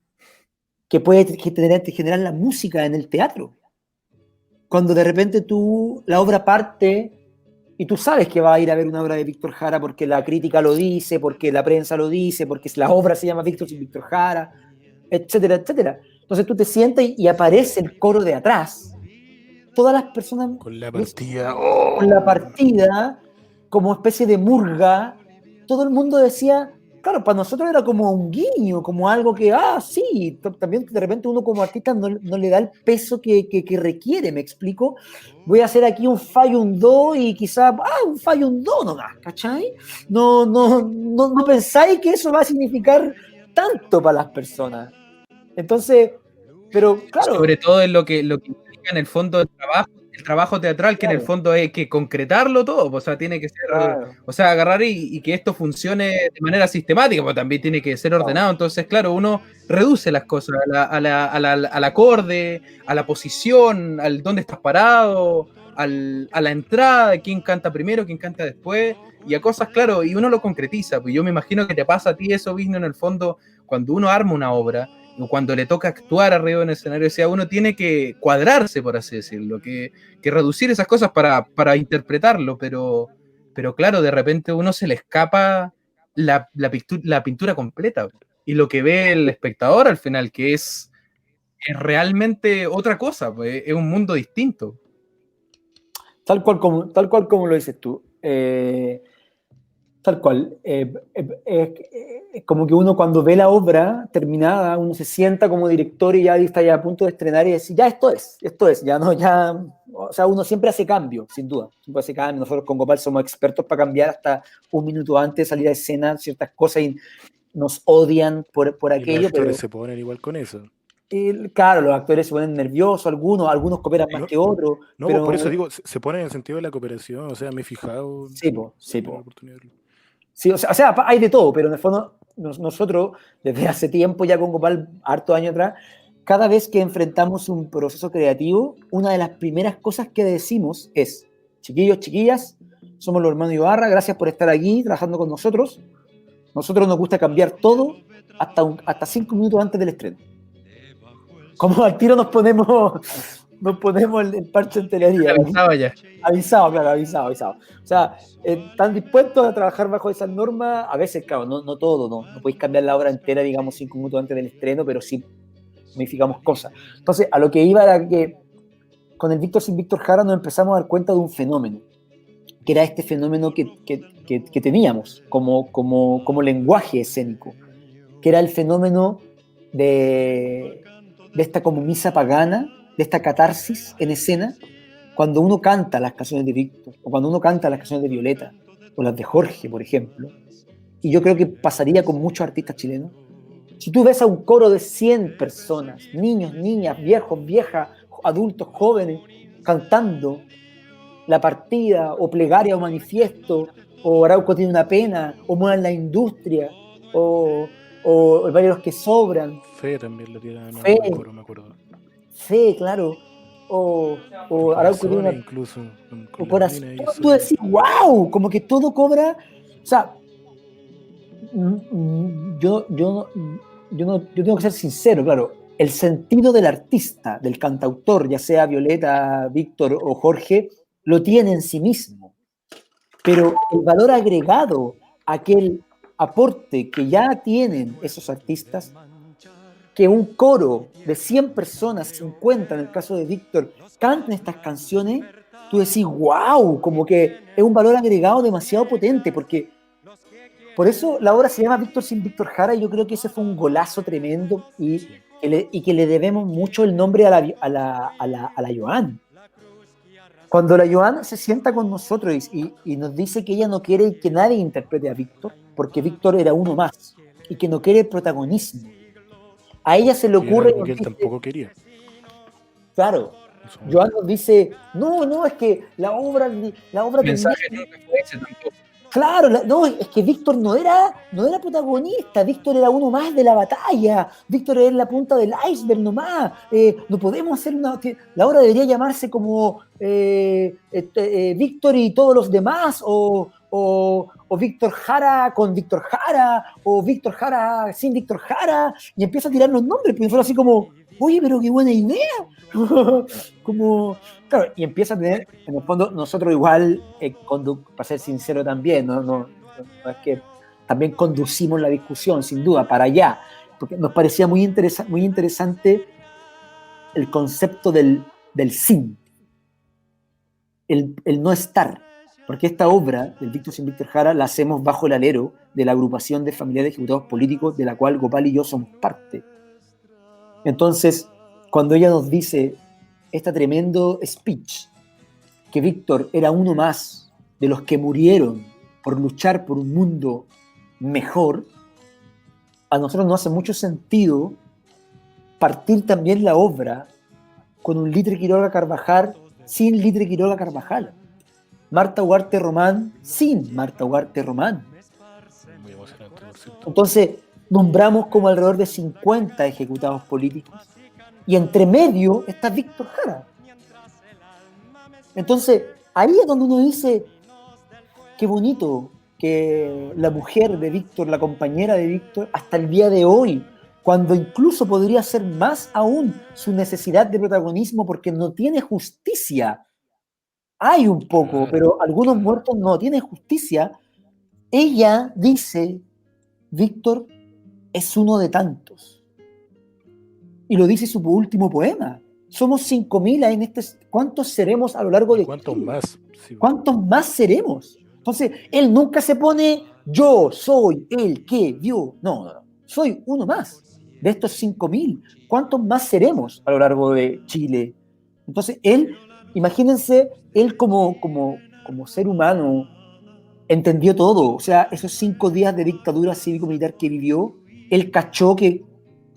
que puede generar la música en el teatro. Cuando de repente la obra parte y tú sabes que vas a ir a ver una obra de Víctor Jara porque la crítica lo dice, porque la prensa lo dice, porque la obra se llama Víctor sin Víctor Jara, etcétera, etcétera. Entonces tú te sientas y aparece el coro de atrás. Todas las personas Con la partida. con la partida, como especie de murga, todo el mundo decía, claro, para nosotros era como un guiño, como algo que, sí, también de repente uno como artista no le da el peso que requiere, ¿me explico? Voy a hacer aquí un fa y un do y quizá, un fa y un do nomás, ¿cachai? No pensáis que eso va a significar tanto para las personas. Entonces, pero claro. Sobre todo en lo que implica en el fondo el trabajo teatral, que claro, en el fondo hay que concretarlo todo, o sea, tiene que ser, claro, o sea, agarrar y que esto funcione de manera sistemática, pues también tiene que ser ordenado, entonces, claro, uno reduce las cosas al acorde, a la posición, al dónde estás parado, a la entrada, quién canta primero, quién canta después, y a cosas, claro, y uno lo concretiza, pues yo me imagino que te pasa a ti eso, Vigno, en el fondo, cuando uno arma una obra, cuando le toca actuar arriba en el escenario, o sea, uno tiene que cuadrarse, por así decirlo, que reducir esas cosas para interpretarlo, pero claro, de repente uno se le escapa la pintura completa, y lo que ve el espectador al final, que es realmente otra cosa, pues, es un mundo distinto. Tal cual como lo dices tú. Tal cual. Como que uno cuando ve la obra terminada, uno se sienta como director y ya está ya a punto de estrenar y decir, ya esto es, ya no, ya, o sea, uno siempre hace cambio, sin duda, siempre hace cambio. Nosotros con Gopal somos expertos para cambiar hasta un minuto antes de salir a escena ciertas cosas y nos odian por aquello. Y los actores se ponen igual con eso. Claro, los actores se ponen nerviosos, algunos cooperan más que otros. No, pero por eso digo, se ponen en el sentido de la cooperación, o sea, me he fijado. Sí. Sí, o sea, hay de todo, pero en el fondo nosotros, desde hace tiempo, ya con Gopal, harto años atrás, cada vez que enfrentamos un proceso creativo, una de las primeras cosas que decimos es, chiquillos, chiquillas, somos los hermanos Ibarra, gracias por estar aquí trabajando con nosotros. Nosotros nos gusta cambiar todo hasta 5 minutos antes del estreno. Como al tiro nos ponemos el parche en telería. Avisado. O sea, están dispuestos a trabajar bajo esas normas. A veces, claro, no todo, no podéis cambiar la obra entera, digamos, 5 minutos antes del estreno, pero sí modificamos cosas. Entonces, a lo que iba era que con el Víctor sin Víctor Jara nos empezamos a dar cuenta de un fenómeno, que era este fenómeno que teníamos como lenguaje escénico, que era el fenómeno de esta como misa pagana, de esta catarsis en escena, cuando uno canta las canciones de Víctor, o cuando uno canta las canciones de Violeta, o las de Jorge, por ejemplo, y yo creo que pasaría con muchos artistas chilenos. Si tú ves a un coro de 100 personas, niños, niñas, viejos, viejas, adultos, jóvenes, cantando La Partida, o Plegaria o Manifiesto, o Arauco tiene una pena, o Muevan la Industria, o El Valle de los que sobran, Fe también lo tiran en Fe. algún coro, me acuerdo. Fe, claro, o Arauco tiene una... incluso O la corazón, mina y tú decís, wow, como que todo cobra, o sea, yo tengo que ser sincero, claro, el sentido del artista, del cantautor, ya sea Violeta, Víctor o Jorge, lo tiene en sí mismo, pero el valor agregado, aquel aporte que ya tienen esos artistas, que un coro de 100 personas, 50 en el caso de Víctor, canten estas canciones, tú decís, wow, como que es un valor agregado demasiado potente, porque por eso la obra se llama Víctor sin Víctor Jara, y yo creo que ese fue un golazo tremendo, y que le debemos mucho el nombre a la Joan. Cuando la Joan se sienta con nosotros y nos dice que ella no quiere que nadie interprete a Víctor, porque Víctor era uno más, y que no quiere protagonismo. A ella se le ocurre... Algo que él tampoco quería. Claro, Joan nos dice, no, es que la obra... Mensaje nunca fue ese tampoco. Claro, no, es que Víctor no era protagonista, Víctor era uno más de la batalla, Víctor era la punta del iceberg nomás, no podemos hacer una... La obra debería llamarse como Víctor y todos los demás, o Víctor Jara con Víctor Jara, o Víctor Jara sin Víctor Jara, y empieza a tirarnos nombres, pues fue así como, oye, pero qué buena idea. Como, claro, y empieza a tener, en el fondo, nosotros igual, para ser sincero también, no es que también conducimos la discusión, sin duda, para allá, porque nos parecía muy interesante el concepto del sin, el no estar, porque esta obra del Víctor sin Víctor Jara la hacemos bajo el alero de la agrupación de familiares ejecutados políticos de la cual Gopal y yo somos parte. Entonces, cuando ella nos dice este tremendo speech, que Víctor era uno más de los que murieron por luchar por un mundo mejor, a nosotros nos hace mucho sentido partir también la obra con un Litre Quiroga Carvajal sin Litre Quiroga Carvajal, Marta Ugarte Román sin Marta Ugarte Román. Muy emocionante, por cierto. Entonces, nombramos como alrededor de 50 ejecutados políticos, y entre medio está Víctor Jara. Entonces, ahí es donde uno dice, qué bonito que la mujer de Víctor, la compañera de Víctor, hasta el día de hoy, cuando incluso podría ser más aún su necesidad de protagonismo porque no tiene justicia, hay un poco, pero algunos muertos no tienen justicia, ella dice, Víctor es uno de tantos. Y lo dice su último poema. Somos 5.000 en este... ¿Cuántos seremos a lo largo de... ¿Cuántos más? Sí. ¿Cuántos más seremos? Entonces, él nunca se pone, yo soy el que vio. No. Soy uno más de estos 5.000. ¿Cuántos más seremos a lo largo de Chile? Entonces, él, imagínense, él como ser humano entendió todo. O sea, esos 5 días de dictadura cívico-militar que vivió, él cachó que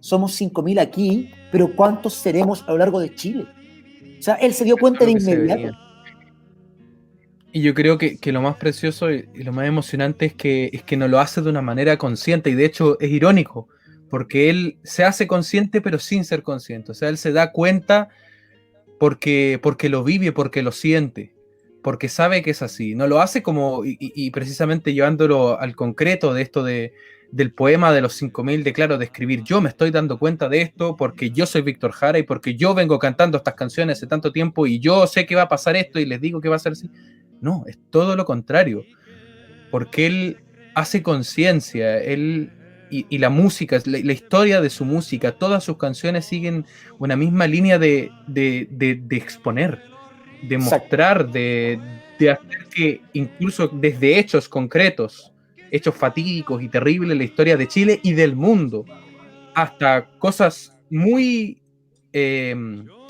somos 5.000 aquí, pero ¿cuántos seremos a lo largo de Chile? O sea, él se dio cuenta de inmediato. Y yo creo que lo más precioso y lo más emocionante es que no lo hace de una manera consciente, y de hecho es irónico, porque él se hace consciente pero sin ser consciente. O sea, él se da cuenta porque lo vive, porque lo siente, porque sabe que es así. No lo hace como, y precisamente llevándolo al concreto de esto del poema de los 5.000, de escribir, yo me estoy dando cuenta de esto porque yo soy Víctor Jara y porque yo vengo cantando estas canciones hace tanto tiempo y yo sé que va a pasar esto y les digo que va a ser así. No, es todo lo contrario, porque él hace conciencia, él y la música, la historia de su música, todas sus canciones siguen una misma línea de exponer, de mostrar, de hacer que incluso desde hechos concretos, hechos fatídicos y terribles, la historia de Chile y del mundo, hasta cosas muy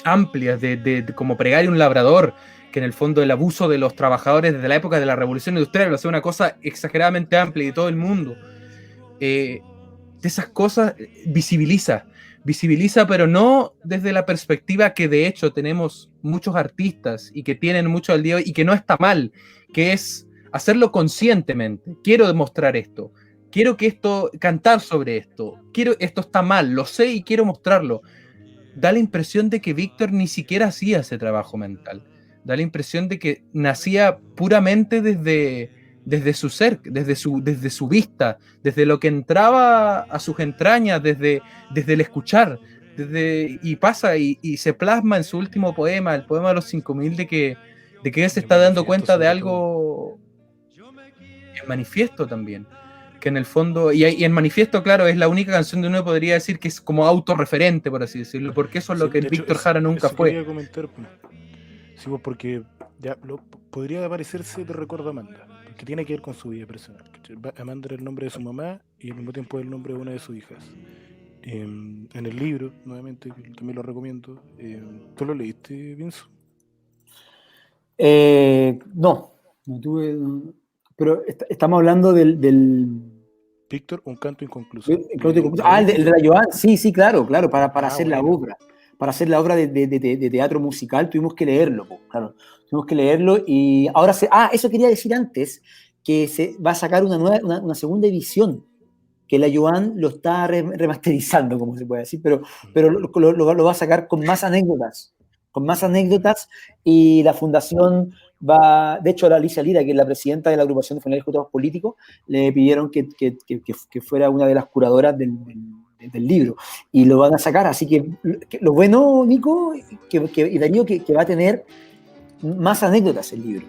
amplias de como Pregar un labrador, que en el fondo el abuso de los trabajadores desde la época de la Revolución Industrial lo hace una cosa exageradamente amplia y de todo el mundo. De esas cosas visibiliza, visibiliza, pero no desde la perspectiva que de hecho tenemos muchos artistas y que tienen mucho al día y que no está mal, que es hacerlo conscientemente. Quiero demostrar esto, quiero que esto, cantar sobre esto, esto está mal, lo sé y quiero mostrarlo. Da la impresión de que Víctor ni siquiera hacía ese trabajo mental. Da la impresión de que nacía puramente desde su ser, desde su vista, desde lo que entraba a sus entrañas, desde el escuchar. Y pasa y se plasma en su último poema, el poema de los 5000, de que él se está dando cuenta de algo en Manifiesto también. Que en el fondo, y en Manifiesto, claro, es la única canción de uno podría decir que es como autorreferente, por así decirlo, porque eso es lo que el Víctor Jara nunca eso fue. Quería comentar, pues. Sí, pues porque ya podría parecerse Te recuerdo a Amanda, porque tiene que ver con su vida personal. Amanda era el nombre de su mamá y al mismo tiempo el nombre de una de sus hijas. En el libro, nuevamente, que también lo recomiendo, ¿tú lo leíste, Vince? No tuve. Pero estamos hablando del Víctor, un canto inconcluso. el de la Joan, sí, claro, para hacer la bueno. obra. Para hacer la obra de teatro musical tuvimos que leerlo, claro. Tuvimos que leerlo y ahora eso quería decir antes, que se va a sacar una segunda edición, que la Joan lo está remasterizando, como se puede decir, pero lo va a sacar con más anécdotas, y la fundación de hecho, a la Alicia Lira, que es la presidenta de la agrupación de funerales ejecutados políticos, le pidieron que fuera una de las curadoras del libro, y lo van a sacar, así que lo bueno, Nico, y Darío, que va a tener más anécdotas el libro.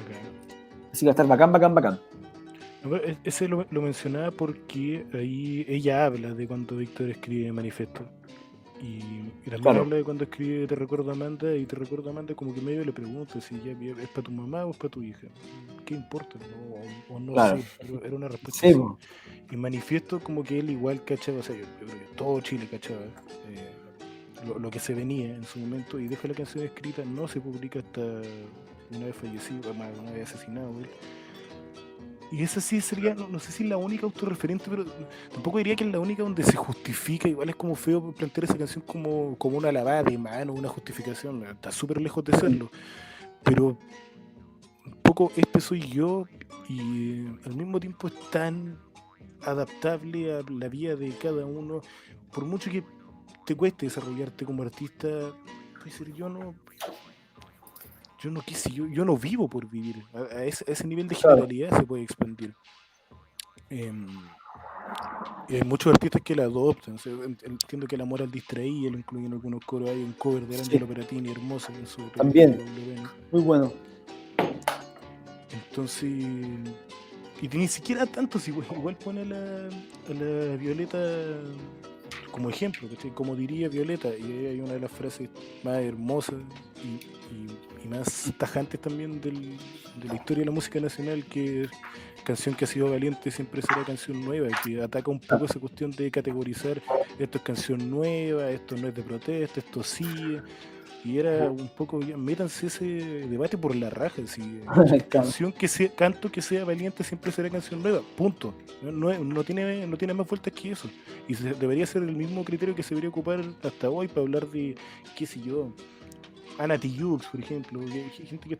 Okay. Así que va a estar bacán. Ese lo mencionaba porque ahí ella habla de cuando Víctor escribe Manifiesto. Y también habla de cuando escribe Te recuerdo a Amanda, y Te recuerdo a Amanda como que medio le pregunto si ya es para tu mamá o es para tu hija. ¿Qué importa? ¿No? O no sé, pero era una respuesta así. Y Manifiesto como que él igual cachaba, o sea, yo creo que todo Chile cachaba lo que se venía en su momento, y deja la canción escrita, no se publica hasta una vez fallecido, una vez asesinado él. Y esa sí sería, no sé si es la única autorreferente, pero tampoco diría que es la única donde se justifica. Igual es como feo plantear esa canción como una lavada de mano, una justificación. Está súper lejos de serlo. Pero un poco este soy yo, y al mismo tiempo es tan adaptable a la vida de cada uno. Por mucho que te cueste desarrollarte como artista, yo no vivo por vivir. A ese nivel de generalidad se puede expandir. Hay muchos artistas que la adoptan. O sea, entiendo que La Moral Distraída lo incluyen en algunos coros. Hay un cover de Angelo Peratini hermoso en su también, muy bueno. Entonces, y ni siquiera tanto, si igual pone a la Violeta como ejemplo, ¿cachai? Como diría Violeta, y hay una de las frases más hermosas y más tajantes también de la historia de la música nacional, que es canción que ha sido valiente siempre será canción nueva, que ataca un poco esa cuestión de categorizar esto es canción nueva, esto no es de protesta, esto sí, y era un poco, métanse ese debate por la raja, si canción que sea, canto que sea valiente siempre será canción nueva, punto. No tiene más vueltas que eso, y debería ser el mismo criterio que se debería ocupar hasta hoy para hablar de, qué sé yo, Ana Tijoux, por ejemplo, gente que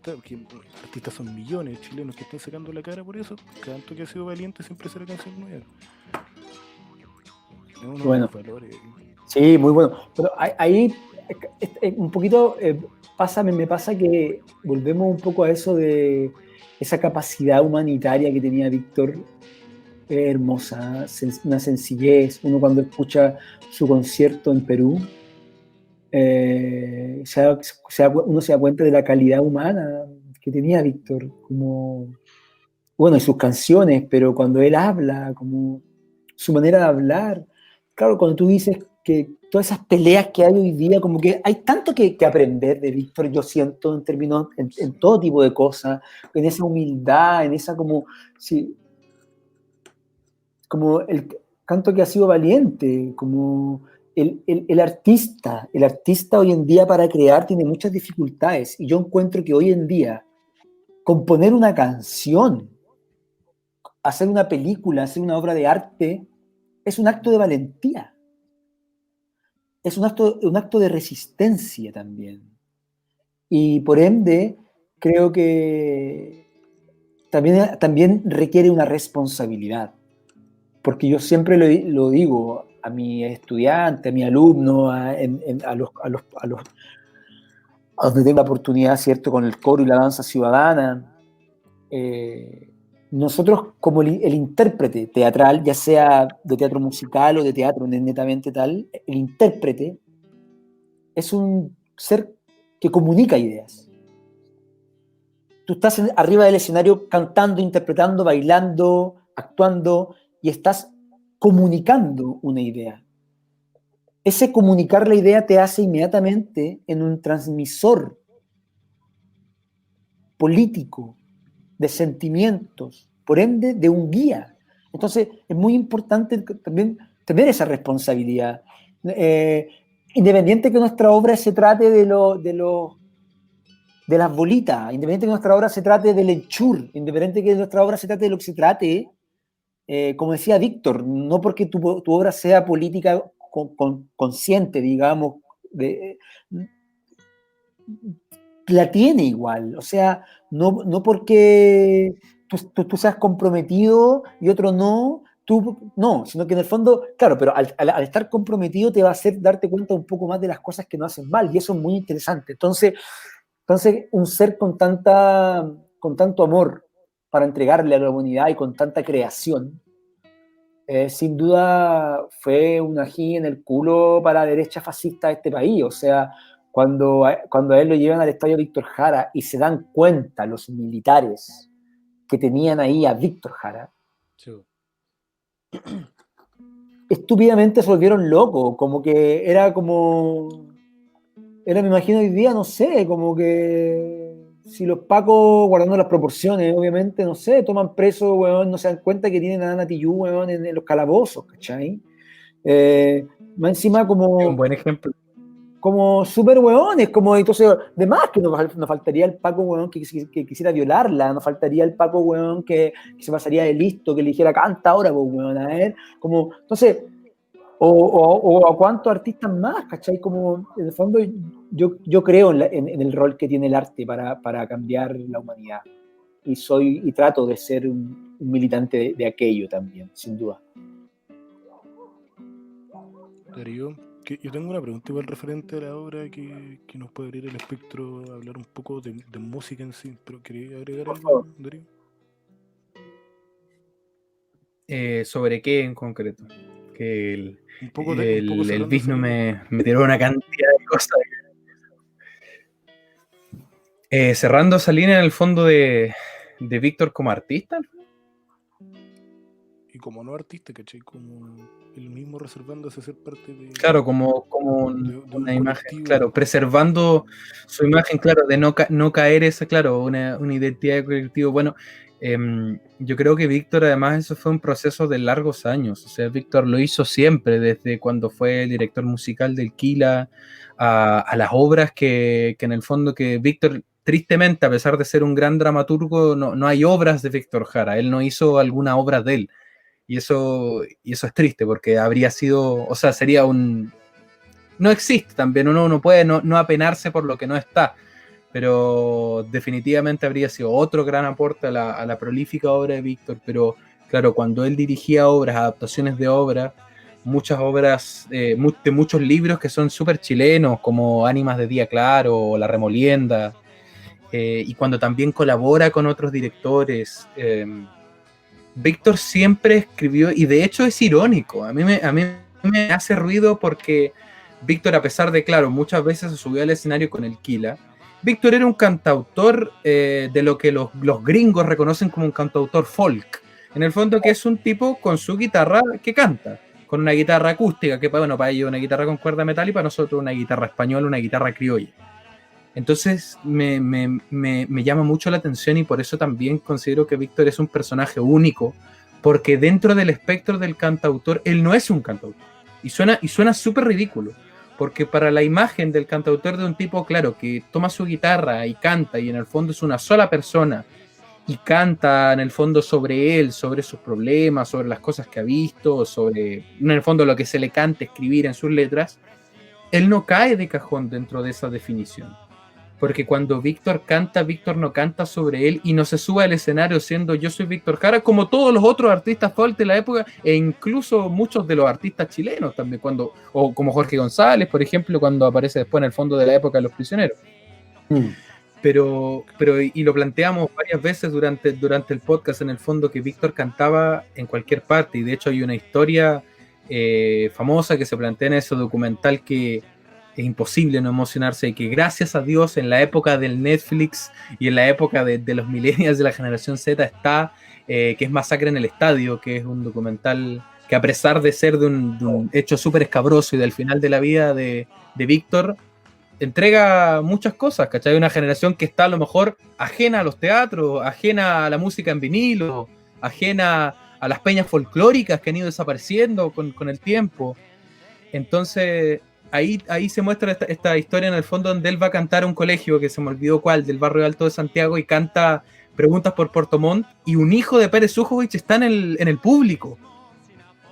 artistas son millones de chilenos que están sacando la cara por eso. Canto que ha sido valiente siempre será canción nueva. Bueno, sí, muy bueno. Pero ahí un poquito me pasa que volvemos un poco a eso de esa capacidad humanitaria que tenía Víctor, hermosa, una sencillez. Uno cuando escucha su concierto en Perú, uno se da cuenta de la calidad humana que tenía Víctor, como, bueno, y sus canciones, pero cuando él habla, como su manera de hablar. Claro, cuando tú dices que todas esas peleas que hay hoy día, como que hay tanto que aprender de Víctor, yo siento, en términos, en todo tipo de cosas, en esa humildad, en esa como el canto que ha sido valiente, como el artista hoy en día para crear tiene muchas dificultades, y yo encuentro que hoy en día componer una canción, hacer una película, hacer una obra de arte, es un acto de valentía. es un acto de resistencia también. Y por ende, creo que también requiere una responsabilidad. Porque yo siempre lo digo a mi estudiante, a mi alumno, a donde tengo la oportunidad, ¿cierto?, con el coro y la danza ciudadana. Nosotros, como el intérprete teatral, ya sea de teatro musical o de teatro netamente tal, el intérprete es un ser que comunica ideas. Tú estás arriba del escenario cantando, interpretando, bailando, actuando, y estás comunicando una idea. Ese comunicar la idea te hace inmediatamente en un transmisor político de sentimientos, por ende de un guía. Entonces es muy importante también tener esa responsabilidad. Independiente que nuestra obra se trate de las bolitas, independiente que nuestra obra se trate del enchur, independiente que nuestra obra se trate de lo que se trate, como decía Víctor, no porque tu obra sea política consciente, digamos, la tiene igual. O sea, no porque tú seas comprometido y otro no, no, sino que en el fondo, claro, pero al estar comprometido te va a hacer darte cuenta un poco más de las cosas que no hacen mal, y eso es muy interesante. Entonces un ser con tanto amor para entregarle a la humanidad y con tanta creación, sin duda fue un ají en el culo para la derecha fascista de este país. O sea, cuando a él lo llevan al estadio Víctor Jara y se dan cuenta los militares que tenían ahí a Víctor Jara, Sí. estúpidamente se volvieron locos, como que me imagino hoy día, no sé, como que si los pacos, guardando las proporciones, obviamente, no sé, toman preso, weón, no se dan cuenta que tienen a Ana Tijoux, weón, en los calabozos, ¿cachai? Más encima Un buen ejemplo. como súper weones, como entonces, de más que nos faltaría el Paco, weón, que quisiera violarla, nos faltaría el Paco, weón, que se pasaría de listo, que le dijera, canta ahora, pues, weón, a ver, como, entonces, o a cuántos artistas más, ¿cachai? Como, en el fondo, yo creo en el rol que tiene el arte para cambiar la humanidad, y trato de ser un militante de aquello también, sin duda. Darío, yo tengo una pregunta igual referente a la obra que nos puede abrir el espectro, hablar un poco de música en sí, pero ¿quería agregar algo, Darío? ¿Sobre qué en concreto? Que Un poco el cerrando Bisno esa me tiró una cantidad de cosas. Cerrando esa línea en el fondo de Víctor como artista. y como no artista, ¿cachai? Como él mismo reservándose a ser parte de, Claro, como de un una imagen, colectivo. claro, preservando su imagen, claro, de no caer esa, claro, una identidad de colectivo. Bueno, yo creo que Víctor, además, eso fue un proceso de largos años. O sea, Víctor lo hizo siempre, desde cuando fue el director musical del Quila, a las obras que en el fondo que Víctor, tristemente, a pesar de ser un gran dramaturgo, no hay obras de Víctor Jara. Él no hizo alguna obra de él. Y eso es triste, porque habría sido, o sea, sería un... No existe también, uno no puede no apenarse por lo que no está, pero definitivamente habría sido otro gran aporte a la prolífica obra de Víctor. Pero claro, cuando él dirigía obras, adaptaciones de obras, muchas obras de muchos libros que son súper chilenos, como Ánimas de Día Claro o La Remolienda, y cuando también colabora con otros directores, Víctor siempre escribió, y de hecho es irónico, a mí me hace ruido porque Víctor, a pesar de, claro, muchas veces se subió al escenario con el Quila, Víctor era un cantautor de lo que los gringos reconocen como un cantautor folk, en el fondo, que es un tipo con su guitarra que canta, con una guitarra acústica, que bueno, para ellos una guitarra con cuerda metal y para nosotros una guitarra española, una guitarra criolla. Entonces me llama mucho la atención, y por eso también considero que Víctor es un personaje único, porque dentro del espectro del cantautor, él no es un cantautor. Y suena súper ridículo, porque para la imagen del cantautor, de un tipo, claro, que toma su guitarra y canta, y en el fondo es una sola persona, y canta en el fondo sobre él, sobre sus problemas, sobre las cosas que ha visto, sobre, en el fondo, lo que se le canta escribir en sus letras, él no cae de cajón dentro de esa definición. Porque cuando Víctor canta, Víctor no canta sobre él y no se sube al escenario siendo yo soy Víctor Jara, como todos los otros artistas folk de la época, e incluso muchos de los artistas chilenos también, o como Jorge González, por ejemplo, cuando aparece después en el fondo de la época de Los Prisioneros. Pero y lo planteamos varias veces durante el podcast, en el fondo, que Víctor cantaba en cualquier parte, y de hecho hay una historia famosa que se plantea en ese documental que es imposible no emocionarse, y que gracias a Dios en la época del Netflix y en la época de los millennials de la generación Z está, que es Masacre en el Estadio, que es un documental que, a pesar de ser de un hecho súper escabroso y del final de la vida de Víctor, entrega muchas cosas, ¿cachai? Una generación que está a lo mejor ajena a los teatros, ajena a la música en vinilo, ajena a las peñas folclóricas que han ido desapareciendo con el tiempo. Entonces, ahí se muestra esta historia en el fondo, donde él va a cantar a un colegio, que se me olvidó cuál, del barrio alto de Santiago, y canta Preguntas por Puerto Montt, y un hijo de Pérez Ujovich está en el público,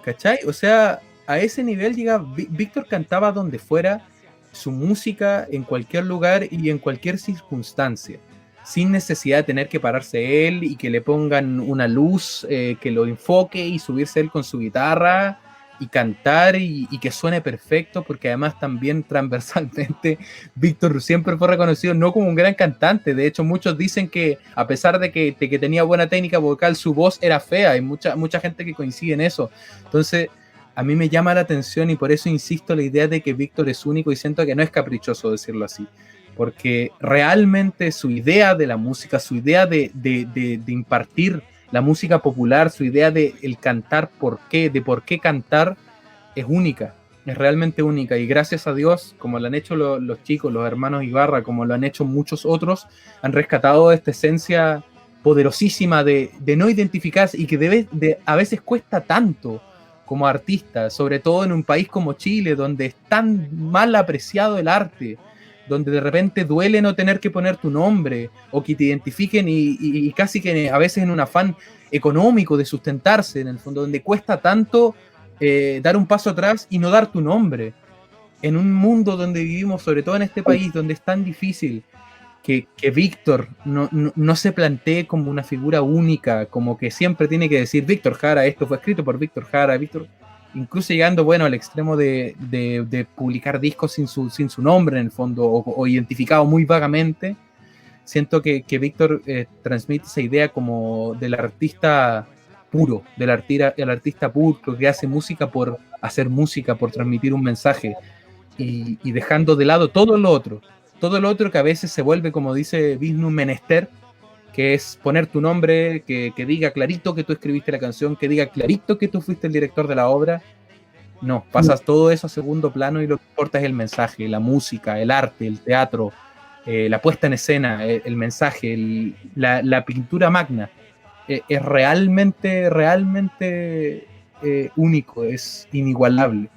¿cachai? O sea, a ese nivel llega. Víctor cantaba donde fuera su música, en cualquier lugar y en cualquier circunstancia, sin necesidad de tener que pararse él y que le pongan una luz que lo enfoque y subirse él con su guitarra y cantar y que suene perfecto, porque además también transversalmente Víctor siempre fue reconocido no como un gran cantante. De hecho, muchos dicen que, a pesar de que tenía buena técnica vocal, su voz era fea. Hay mucha gente que coincide en eso. Entonces, a mí me llama la atención, y por eso insisto en la idea de que Víctor es único, y siento que no es caprichoso decirlo así, porque realmente su idea de la música, su idea de impartir la música popular, su idea de el cantar de por qué cantar, es única, es realmente única. Y gracias a Dios, como lo han hecho los chicos, los hermanos Ibarra, como lo han hecho muchos otros, han rescatado esta esencia poderosísima de no identificarse, y que a veces cuesta tanto como artista, sobre todo en un país como Chile, donde es tan mal apreciado el arte, donde de repente duele no tener que poner tu nombre, o que te identifiquen, y casi que a veces en un afán económico de sustentarse, en el fondo, donde cuesta tanto dar un paso atrás y no dar tu nombre. En un mundo donde vivimos, sobre todo en este país, donde es tan difícil que Víctor no se plantee como una figura única, como que siempre tiene que decir Víctor Jara, esto fue escrito por Víctor Jara, incluso llegando, bueno, al extremo de publicar discos sin su nombre, en el fondo, o identificado muy vagamente. Siento que Víctor transmite esa idea como del artista puro, el artista puro que hace música por hacer música, por transmitir un mensaje, y dejando de lado todo lo otro que a veces se vuelve, como dice Vishnu, menester, que es poner tu nombre, que diga clarito que tú escribiste la canción, que diga clarito que tú fuiste el director de la obra. No, pasas todo eso a segundo plano, y lo que importa es el mensaje, la música, el arte, el teatro, la puesta en escena, el mensaje, la pintura magna. Es realmente único, es inigualable.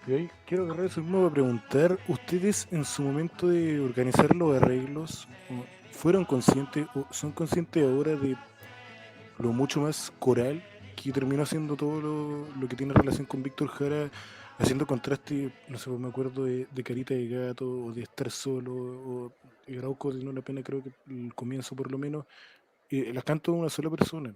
Okay. Quiero agarrar eso mismo para preguntar, ¿ustedes en su momento de organizar los arreglos fueron conscientes o son conscientes ahora de lo mucho más coral que terminó haciendo todo lo que tiene relación con Víctor Jara, haciendo contraste, no sé, me acuerdo de Carita de Gato, o de Estar Solo, o Arauco de Una Pena, creo que el comienzo por lo menos, las canto de una sola persona.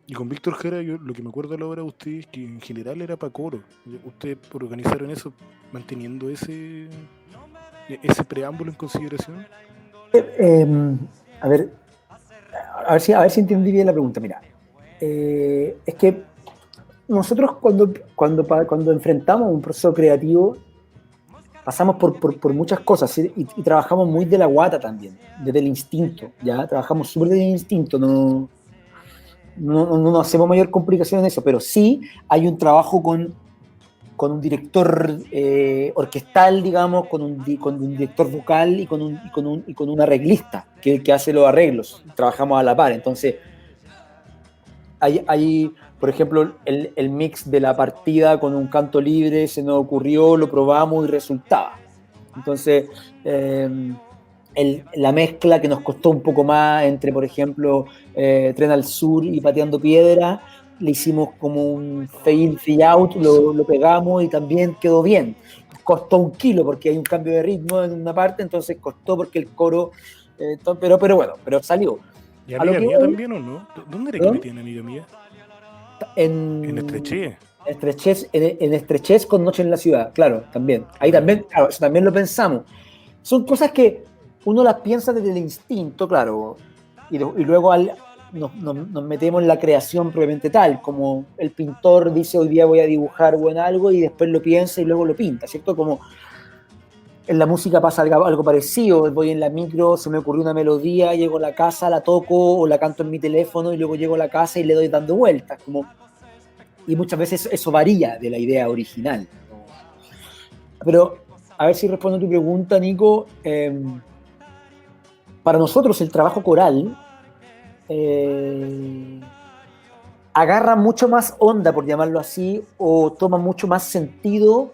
Y con Víctor Jara, yo lo que me acuerdo a la hora de ustedes, que en general era para coro. Ustedes organizaron eso manteniendo ese preámbulo en consideración. A ver si entendí bien la pregunta. Mira, es que nosotros cuando enfrentamos un proceso creativo, pasamos por muchas cosas, ¿sí? y trabajamos muy de la guata también, desde el instinto, ¿ya? Trabajamos súper desde el instinto, no hacemos mayor complicación en eso, pero sí hay un trabajo con un director orquestal, digamos, con un director vocal y con un arreglista que hace los arreglos. Trabajamos a la par. Entonces, hay por ejemplo, el mix de la partida con un canto libre se nos ocurrió, lo probamos y resultaba. Entonces, la mezcla que nos costó un poco más entre, por ejemplo, Tren al Sur y Pateando Piedra, le hicimos como un fail, fail out, lo pegamos y también quedó bien. Costó 1 kilo porque hay un cambio de ritmo en una parte, entonces costó porque el coro, pero bueno, pero salió. ¿Y A lo amiga que mía voy, también o no? ¿Dónde era que ¿perdón? metían amiga mía? En En Estreché. en Estrechez con Noche en la Ciudad, claro, también. Ahí Claro. también, claro, eso también lo pensamos. Son cosas que uno las piensa desde el instinto, claro, y luego nos metemos en la creación propiamente tal, como el pintor dice hoy día voy a dibujar o en algo y después lo piensa y luego lo pinta, ¿cierto? Como en la música pasa algo parecido, voy en la micro, se me ocurrió una melodía, llego a la casa, la toco o la canto en mi teléfono y luego llego a la casa y le doy dando vueltas, como, y muchas veces eso varía de la idea original. Pero a ver si respondo a tu pregunta, Nico. Para nosotros el trabajo coral agarra mucho más onda, por llamarlo así, o toma mucho más sentido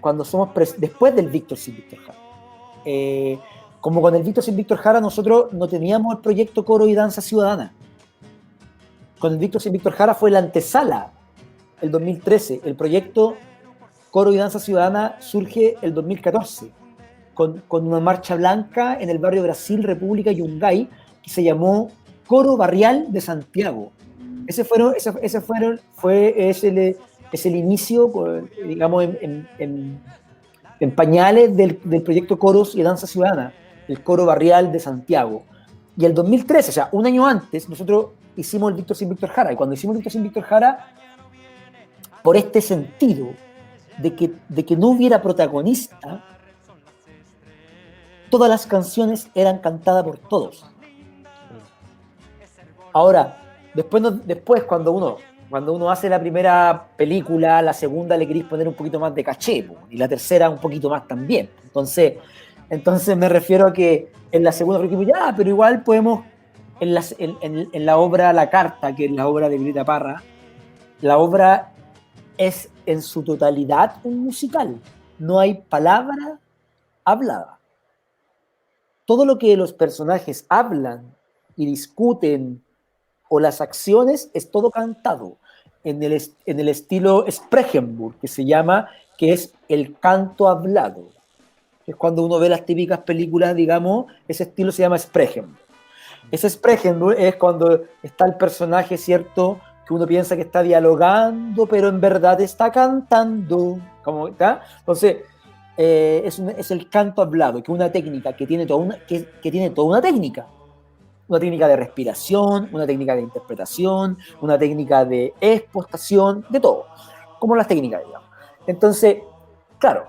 cuando somos después del Víctor sin Víctor Jara. Como con el Víctor sin Víctor Jara nosotros no teníamos el proyecto Coro y Danza Ciudadana. Con el Víctor sin Víctor Jara fue la antesala, el 2013. El proyecto Coro y Danza Ciudadana surge el 2014, con una marcha blanca en el barrio Brasil, República y Yungay, que se llamó Coro Barrial de Santiago. Ese es el inicio, digamos, en pañales del proyecto Coros y Danza Ciudadana, el Coro Barrial de Santiago. Y el 2013, o sea, un año antes, nosotros hicimos el Víctor sin Víctor Jara. Y cuando hicimos el Víctor sin Víctor Jara, por este sentido de que no hubiera protagonista, todas las canciones eran cantadas por todos. Ahora, después cuando uno hace la primera película, la segunda le queréis poner un poquito más de caché, y la tercera un poquito más también. Entonces me refiero a que en la segunda película, ya, pero igual podemos, en la obra La Carta, que es la obra de Grita Parra, la obra es en su totalidad un musical. No hay palabra hablada. Todo lo que los personajes hablan y discuten o las acciones es todo cantado en el estilo Sprechenburg, que se llama, que es el canto hablado. Es cuando uno ve las típicas películas, digamos, ese estilo se llama Sprechenburg. Ese Sprechenburg es cuando está el personaje, ¿cierto?, que uno piensa que está dialogando, pero en verdad está cantando. ¿Cómo está? Entonces, es el canto hablado, que es una técnica que tiene que tiene toda una técnica. Una técnica de respiración, una técnica de interpretación, una técnica de expostación, de todo. Como las técnicas, digamos. Entonces, claro,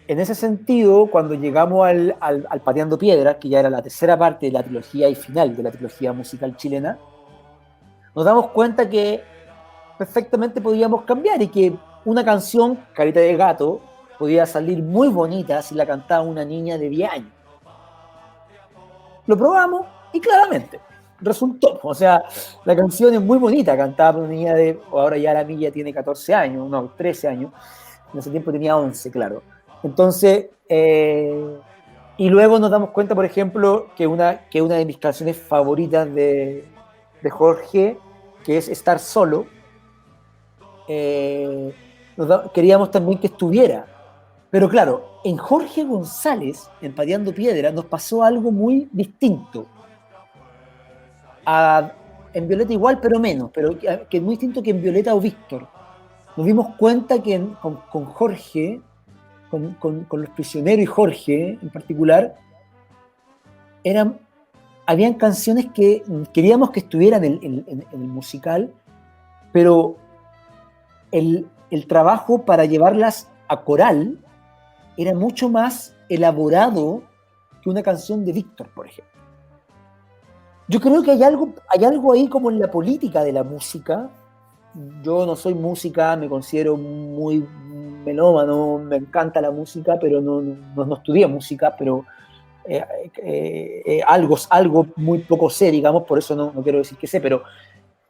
en ese sentido, cuando llegamos al Pateando Piedras, que ya era la tercera parte de la trilogía y final de la trilogía musical chilena, nos damos cuenta que perfectamente podíamos cambiar y que una canción, Carita de Gato, podía salir muy bonita si la cantaba una niña de 10 años. Lo probamos y claramente resultó. O sea, la canción es muy bonita, cantada por una niña ahora ya la milla tiene 14 años, no, 13 años. En ese tiempo tenía 11, claro. Entonces, y luego nos damos cuenta, por ejemplo, que una de mis canciones favoritas de Jorge, que es Estar Solo, queríamos también que estuviera. Pero claro, en Jorge González, en Pateando Piedra, nos pasó algo muy distinto. En Violeta igual, pero menos, pero que es muy distinto que en Violeta o Víctor. Nos dimos cuenta que con Jorge, con Los Prisioneros y Jorge en particular, habían canciones que queríamos que estuvieran en el musical, pero el trabajo para llevarlas a coral era mucho más elaborado que una canción de Víctor, por ejemplo. Yo creo que hay algo ahí como en la política de la música. Yo no soy música, me considero muy melómano, me encanta la música, pero no estudié música, pero algo muy poco sé, digamos, por eso no quiero decir que sé, pero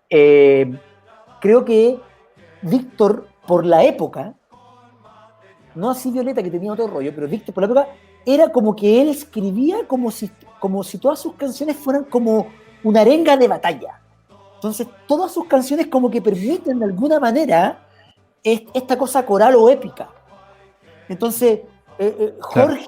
creo que Víctor, por la época, no así Violeta, que tenía otro rollo, pero Víctor, por la época, era como que él escribía como si todas sus canciones fueran como una arenga de batalla. Entonces, todas sus canciones como que permiten de alguna manera esta cosa coral o épica. Entonces, Jorge,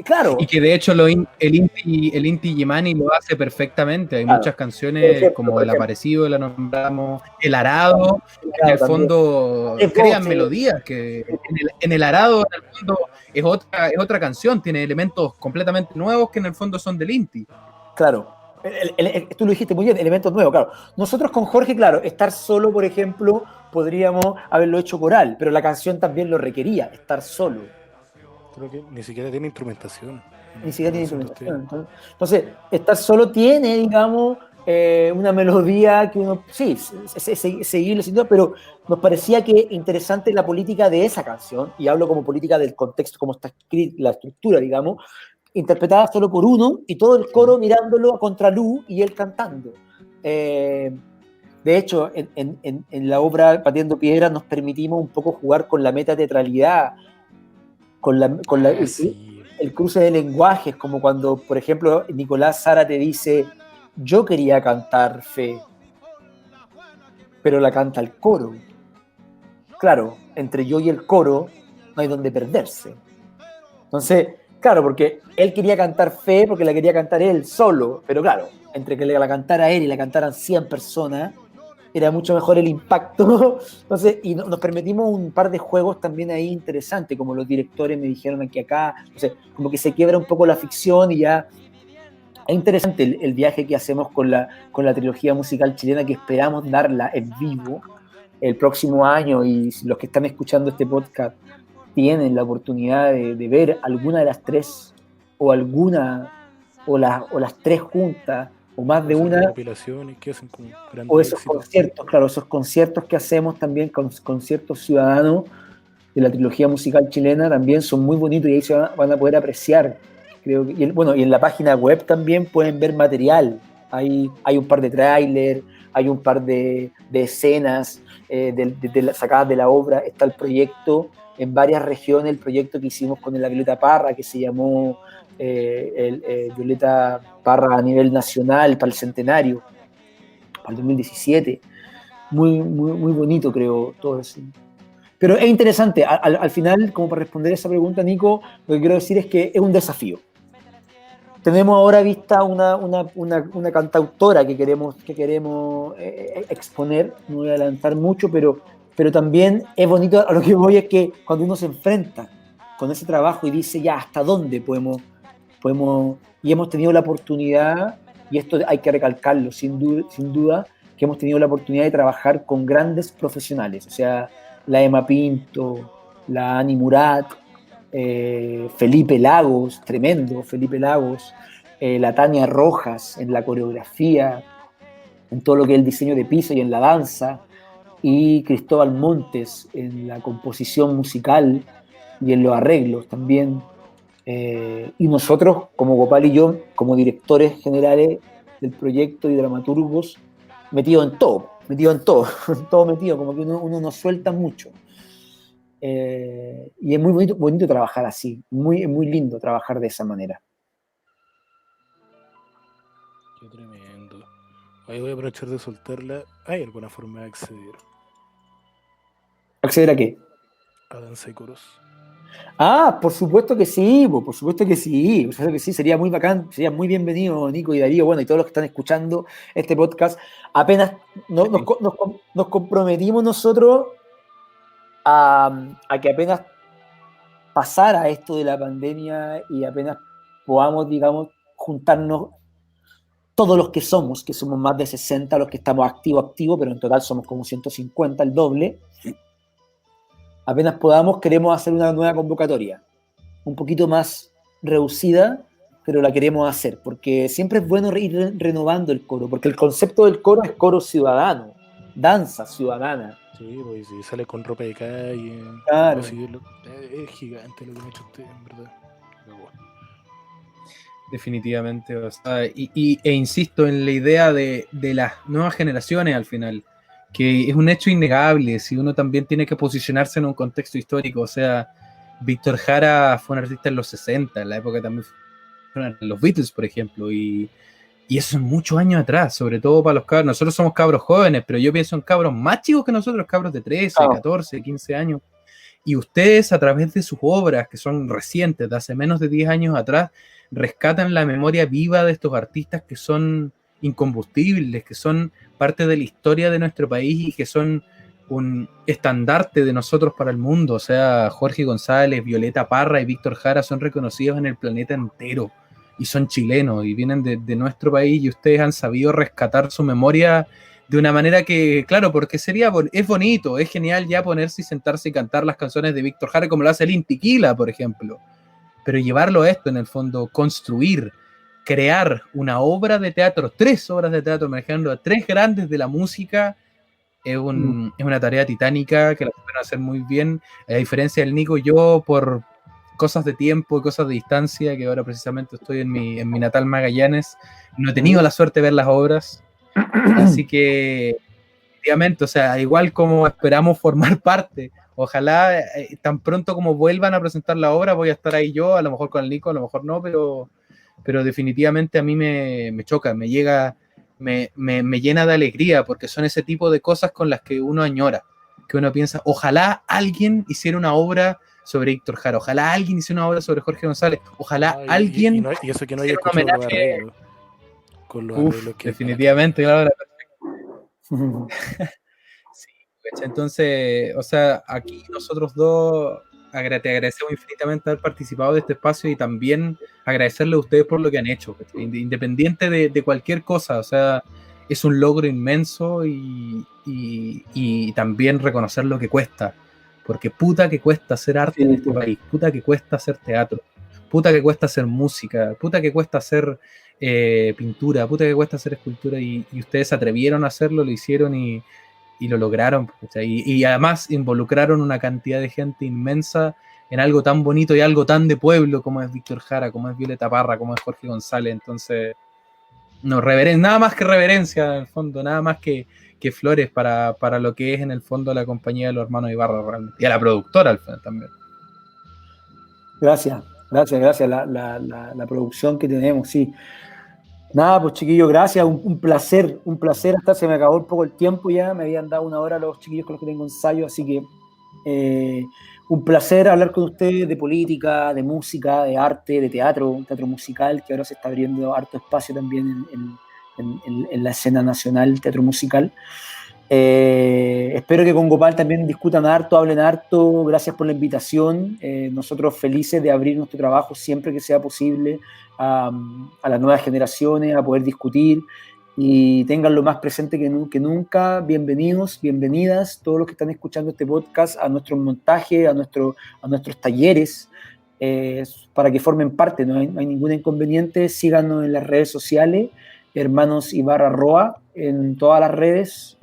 claro. Y que de hecho el Inti Illimani lo hace perfectamente. Hay Claro. muchas canciones como El Aparecido, la nombramos, El Arado, en el fondo crean melodías, que en el Arado en el fondo es otra canción, tiene elementos completamente nuevos que en el fondo son del Inti. Claro, tú lo dijiste muy bien, elementos nuevos, claro. Nosotros con Jorge, claro, estar solo, por ejemplo, podríamos haberlo hecho coral, pero la canción también lo requería, estar solo. Creo que ni siquiera tiene instrumentación. Ni siquiera tiene instrumentación. Entonces, estar solo tiene, digamos, una melodía que uno, sí, seguirle sin duda, pero nos parecía que interesante la política de esa canción, y hablo como política del contexto, como está escrita, la estructura, digamos, interpretada solo por uno y todo el coro mirándolo a contraluz y él cantando. De hecho, en la obra Pateando Piedras nos permitimos un poco jugar con la metateatralidad, con el cruce de lenguajes, como cuando, por ejemplo, Nicolás Sara te dice, yo quería cantar Fe, pero la canta el coro. Claro, entre yo y el coro no hay donde perderse. Entonces, claro, porque él quería cantar Fe porque la quería cantar él solo, pero claro, entre que la cantara él y la cantaran 100 personas, era mucho mejor el impacto. Entonces, y nos permitimos un par de juegos también ahí interesantes, como los directores me dijeron aquí acá, entonces, como que se quiebra un poco la ficción y ya es interesante el viaje que hacemos con la trilogía musical chilena, que esperamos darla en vivo el próximo año, y los que están escuchando este podcast tienen la oportunidad de ver alguna de las tres o alguna o las tres juntas o más de una, Que hacen como o esos conciertos, claro, esos conciertos que hacemos también, conciertos ciudadanos de la trilogía musical chilena, también son muy bonitos y ahí se van a poder apreciar, creo que, y en la página web también pueden ver material, hay un par de trailers, hay un par de escenas sacadas de la obra, está el proyecto en varias regiones, el proyecto que hicimos con la Violeta Parra, que se llamó Violeta Parra a nivel nacional para el centenario, para el 2017. Muy, muy, muy bonito, creo, todo eso. Pero es interesante, al final, como para responder esa pregunta, Nico, lo que quiero decir es que es un desafío. Tenemos ahora vista una cantautora que queremos exponer, no voy a adelantar mucho, pero también es bonito, a lo que voy es que cuando uno se enfrenta con ese trabajo y dice ya hasta dónde podemos, y hemos tenido la oportunidad, y esto hay que recalcarlo sin duda, que hemos tenido la oportunidad de trabajar con grandes profesionales, o sea, la Emma Pinto, la Ani Murat, Felipe Lagos, tremendo Felipe Lagos, la Tania Rojas en la coreografía, en todo lo que es el diseño de piso y en la danza, y Cristóbal Montes en la composición musical y en los arreglos también. Y nosotros, como Gopal y yo, como directores generales del proyecto y dramaturgos, metido en todo, como que uno no suelta mucho. Y es muy bonito trabajar así, muy lindo trabajar de esa manera. Qué tremendo. Hoy voy a aprovechar de soltarla. ¿Hay alguna forma de acceder? ¿Acceder a qué? A danza y coros. Ah, por supuesto que sí, por supuesto que sí, sería muy bacán, sería muy bienvenido Nico y Darío, bueno, y todos los que están escuchando este podcast. Apenas nos comprometimos nosotros a que apenas pasara esto de la pandemia y apenas podamos, digamos, juntarnos todos los que somos más de 60 los que estamos activos, pero en total somos como 150, el doble. Apenas podamos, queremos hacer una nueva convocatoria, un poquito más reducida, pero la queremos hacer, porque siempre es bueno ir renovando el coro, porque el concepto del coro es coro ciudadano, danza ciudadana. Sí, pues si sale con ropa de calle, claro. Es gigante lo que han hecho ustedes, en verdad. Definitivamente, o sea, e insisto en la idea de las nuevas generaciones al final, que es un hecho innegable, si uno también tiene que posicionarse en un contexto histórico, o sea, Víctor Jara fue un artista en los 60, en la época también fueron los Beatles, por ejemplo, y Y eso es muchos años atrás, sobre todo para los cabros. Nosotros somos cabros jóvenes, pero yo pienso en cabros más chicos que nosotros, cabros de 13, Claro. 14, 15 años. Y ustedes, a través de sus obras, que son recientes, de hace menos de 10 años atrás, rescatan la memoria viva de estos artistas que son incombustibles, que son parte de la historia de nuestro país y que son un estandarte de nosotros para el mundo. O sea, Jorge González, Violeta Parra y Víctor Jara son reconocidos en el planeta entero y son chilenos y vienen de nuestro país, y ustedes han sabido rescatar su memoria de una manera que, claro, porque es bonito, es genial ya ponerse y sentarse y cantar las canciones de Víctor Jara como lo hace el Intiquila, por ejemplo, pero llevarlo a esto, en el fondo, construir, crear una obra de teatro, 3 obras de teatro, manejando a 3 grandes de la música, es una tarea titánica que la pueden hacer muy bien. A diferencia del Nico, yo por cosas de tiempo y cosas de distancia, que ahora precisamente estoy en mi natal Magallanes, no he tenido la suerte de ver las obras, así que efectivamente, o sea, igual como esperamos formar parte, ojalá tan pronto como vuelvan a presentar la obra, voy a estar ahí yo, a lo mejor con el Nico, a lo mejor no, pero definitivamente a mí me choca, me llega, me llena de alegría, porque son ese tipo de cosas con las que uno añora, que uno piensa, ojalá alguien hiciera una obra sobre Víctor Jara, ojalá alguien hiciera una obra sobre Jorge González, ojalá alguien y eso que no haya hiciera un escuchado los homenaje. arreglos. Con los arreglos que Definitivamente, claro. Sí, entonces, o sea, aquí nosotros dos te agradecemos infinitamente haber participado de este espacio y también agradecerle a ustedes por lo que han hecho, independiente de cualquier cosa, o sea, es un logro inmenso y también reconocer lo que cuesta, porque puta que cuesta hacer arte en este país, puta que cuesta hacer teatro, puta que cuesta hacer música, puta que cuesta hacer pintura, puta que cuesta hacer escultura, y ustedes se atrevieron a hacerlo, lo hicieron y lo lograron, o sea, y además involucraron una cantidad de gente inmensa en algo tan bonito y algo tan de pueblo como es Víctor Jara, como es Violeta Parra, como es Jorge González. Entonces, no, nada más que reverencia en el fondo, nada más que flores para lo que es en el fondo la compañía de los hermanos Ibarra realmente, y a la productora al final también. Gracias. La producción que tenemos, sí. Nada, pues chiquillos, gracias, un placer, hasta se me acabó un poco el tiempo ya, me habían dado 1 hora los chiquillos con los que tengo ensayo, así que un placer hablar con ustedes de política, de música, de arte, de teatro musical, que ahora se está abriendo harto espacio también en la escena nacional, teatro musical. Espero que con Gopal también discutan harto, hablen harto. Gracias por la invitación. Nosotros felices de abrir nuestro trabajo siempre que sea posible a las nuevas generaciones, a poder discutir, y tenganlo más presente que nunca. Bienvenidos, bienvenidas todos los que están escuchando este podcast a nuestros montajes, a nuestros talleres, para que formen parte. No hay ningún inconveniente. Síganos en las redes sociales, Hermanos Ibarra Roa, en todas las redes,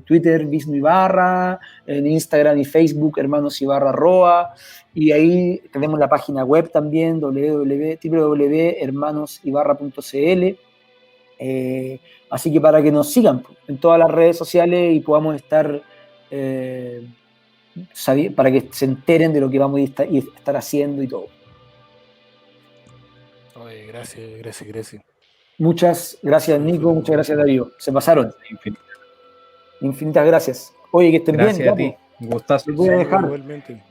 Twitter, Visno Ibarra, en Instagram y Facebook, Hermanos Ibarra Roa, y ahí tenemos la página web también, www.hermanosibarra.cl, así que para que nos sigan en todas las redes sociales y podamos estar, para que se enteren de lo que vamos a estar haciendo y todo. Oye, gracias. Muchas gracias, Nico. Muchas gracias, Darío. Se pasaron. Infinitas gracias. Oye, que estén gracias bien. Gracias a ti. Un gustazo. Les voy a dejar. Igualmente.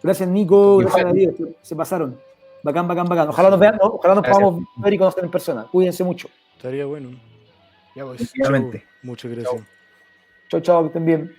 Gracias, Nico. Gracias, Darío. Se pasaron. Bacán. Ojalá nos vean, ojalá nos podamos ver y conocer en persona. Cuídense mucho. Estaría bueno. Ya pues. Chau. Muchas gracias. Chao, que estén bien.